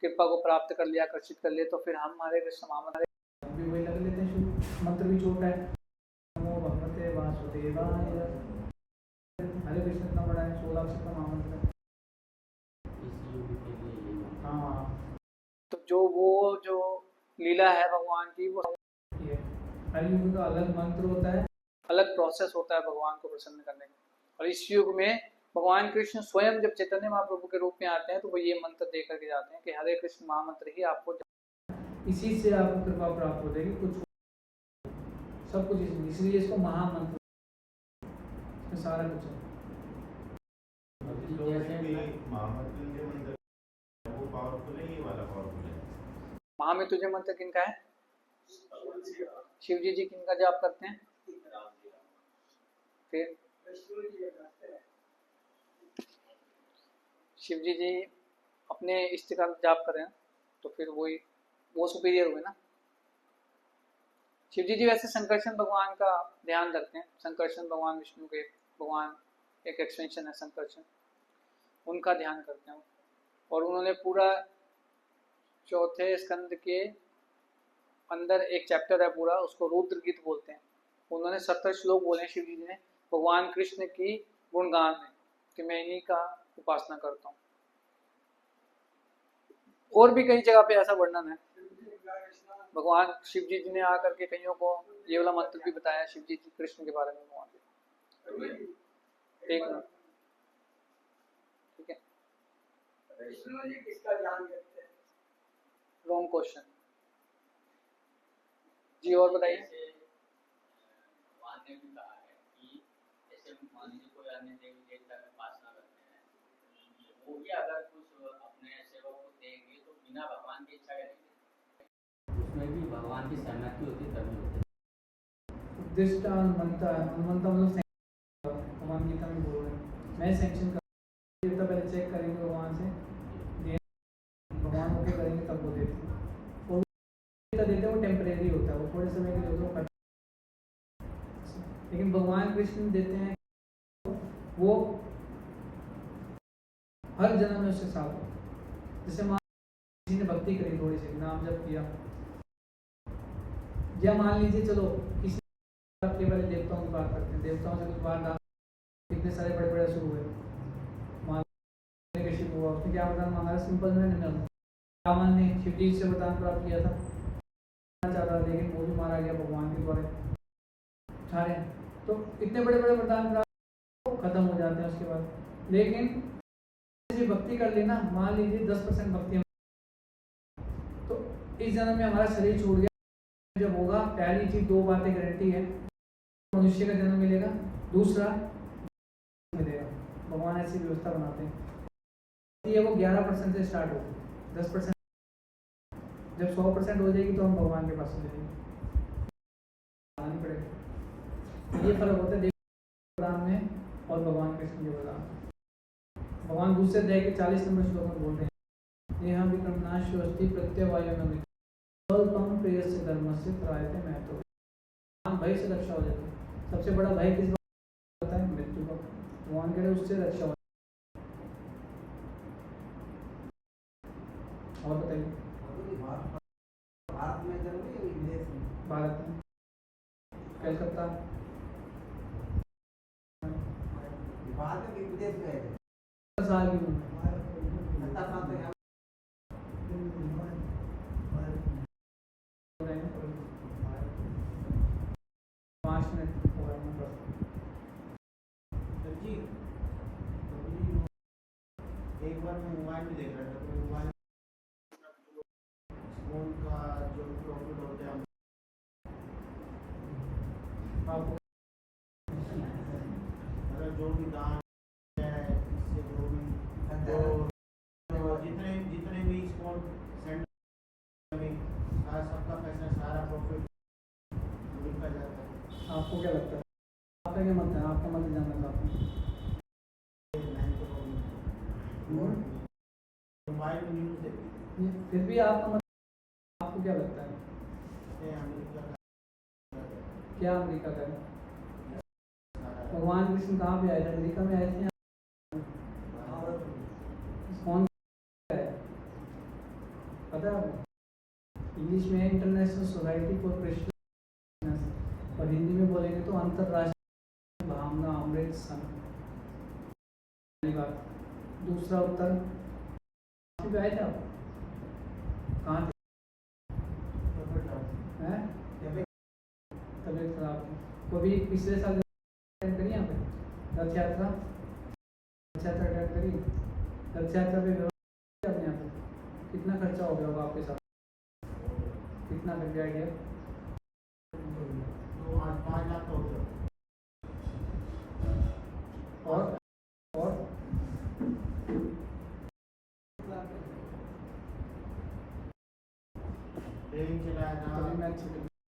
कृपा को प्राप्त कर लिया, आकर्षित कर लिया, तो फिर हम हरे कृष्ण महामंत्र भी वही लग लेते हैं। मंत्र भी छोटा है, नमो भगवते वासुदेवाय। हरे कृष्ण इतना बड़ा है, 16 अक्षर का महामंत्र है। हाँ, तो जो लीला है भगवान की वो हर युग का अलग मंत्र होता है, अलग प्रोसेस होता है भगवान को प्रसन्न करने का। और इस युग में भगवान कृष्ण स्वयं जब चैतन्य महाप्रभु के रूप में आते हैं तो वो ये मंत्र दे करके जाते हैं कि हरे कृष्ण महामंत्र ही आपको, इसी से आपको कृपा प्राप्त हो जाएगी, कुछ सब कुछ इसलिए इसको महामंत्र, इसमें सारा कुछ है। महामृत्युंजय मंत्र किनका है? शिव जी किनका जाप करते हैं? फिर शिव जी अपने इष्ट का जाप करें तो फिर वो सुपीरियर हुए ना। शिव जी वैसे संकर्षण भगवान का ध्यान रखते हैं। संकर्षण भगवान विष्णु के भगवान एक एक्सटेंशन है संकर्षण, उनका ध्यान करते हैं। और उन्होंने पूरा चौथे स्कंद के अंदर एक चैप्टर है पूरा, उसको रुद्र गीत बोलते हैं। उन्होंने 70 श्लोक बोले शिव जी ने भगवान कृष्ण की गुणगान में कि मैं इन्हीं का उपासना करता हूँ। और भी कई जगह पे ऐसा वर्णन है। भगवान शिव जी ने आकर के कईयों को ये वाला मंत्र भी बताया शिव जी कृष्ण के बारे में भगवान के। एक मिनट, ठीक है। कृष्ण जी किसका ध्यान करते हैं? रॉन्ग क्वेश्चन जी, और बताइए। भगवान ने भी कहा है कि जैसे मान लीजिए कोई अन्य देवी देवता की उपासना करते हैं, वो भी अगर कुछ अपने सेवक को देंगे तो बिना भगवान की इच्छा के नहीं, उसमें भी भगवान की सहमति होती तभी होती है। उद्दिष्ट हनुमंता मतलब भगवान गीता में बोल रहे हैं, मैं सैंक्शन कर तो पहले चेक करेंगे भगवान से, भगवान ओके करेंगे तब वो देते हैं। और देते हैं वो टेम्परेरी होता है, वो थोड़े समय के लिए होता है, लेकिन भगवान कृष्ण देते हैं वो हर जन्म में उसके साथ हो। जैसे किसी ने भक्ति करी, थोड़ी सी नाम जप किया, या मान लीजिए चलो किसी के वाले देवताओं की बात करते हैं, देवताओं से कुछ बात, कितने सारे बड़े बड़े असुर हुए, शिव हुआ, उसने क्या वरदान मांगा? सिंपल में रावण ने शिव जी से वरदान प्राप्त किया था, चाह रहा, लेकिन वो भी मारा गया भगवान के द्वारा। सारे तो इतने बड़े बड़े वरदान प्राप्त खत्म हो जाते हैं उसके बाद। लेकिन भक्ति कर लेना, मान लीजिए 10% भक्ति, तो इस जन्म में हमारा शरीर छूट गया, जब होगा पहली चीज 2 बातें गारंटी है, मनुष्य का जन्म मिलेगा, दूसरा मिलेगा। भगवान ऐसी व्यवस्था बनाते हैं। ये वो 11% से स्टार्ट होगी, 10% जब 100% हो जाएगी तो हम भगवान के पास जाएंगे, आनी पड़ेगा। ये फर्क होता है वरदान में और भगवान कृष्ण के वरदान में। भगवान दूसरे अध्याय के 40 नंबर श्लोक में बोलते हैं, यहाँ विक्रमनाश्वस्ति प्रत्यवायो नमित स्वल्पम प्रियस्य धर्मस्य त्रायते महतो। भय से रक्षा हो जाती है। सबसे बड़ा भय किस बात होता है? मृत्यु का। भगवान कह रहे उससे रक्षा हो। और बताइए, भारत में जन्मे या विदेश में? भारत में कलकत्ता, भारत में विदेश गए थे। 10 साल की उम्र, 10 साल तक 5 मिनट हो गए हैं बस। जी एक बार मैं मोबाइल में देख रहा था, तो मोबाइल फोन का जो प्रॉफिट होता है आपको मोबाइल में न्यूज़ देखी थी। फिर भी आपको क्या लगता है ये अमेरिका का क्या अमेरिका का है? भगवान कृष्ण कहाँ पे आए थे? अमेरिका में आए थे? कौन है पता है आपको? इंग्लिश में इंटरनेशनल सोसाइटी फॉर क्रिश्चियन और हिंदी में बोलेंगे तो अंतरराष्ट्रीय भावना अमृत संघ। पहली बात। दूसरा उत्तर कहाँ पे आए थे आप? कहाँ थे? हैं? तबीयत खराब थी। कभी पिछले साल अटेंड करी यहाँ पे रथ यात्रा अटेंड करी? रथ यात्रा पे व्यवस्था आपने यहाँ पे कितना खर्चा हो गया होगा आपके साथ? कितना कर दिया आइडिया? 5 लाख हो गया। और ट्रेन चलाया था। तभी मैं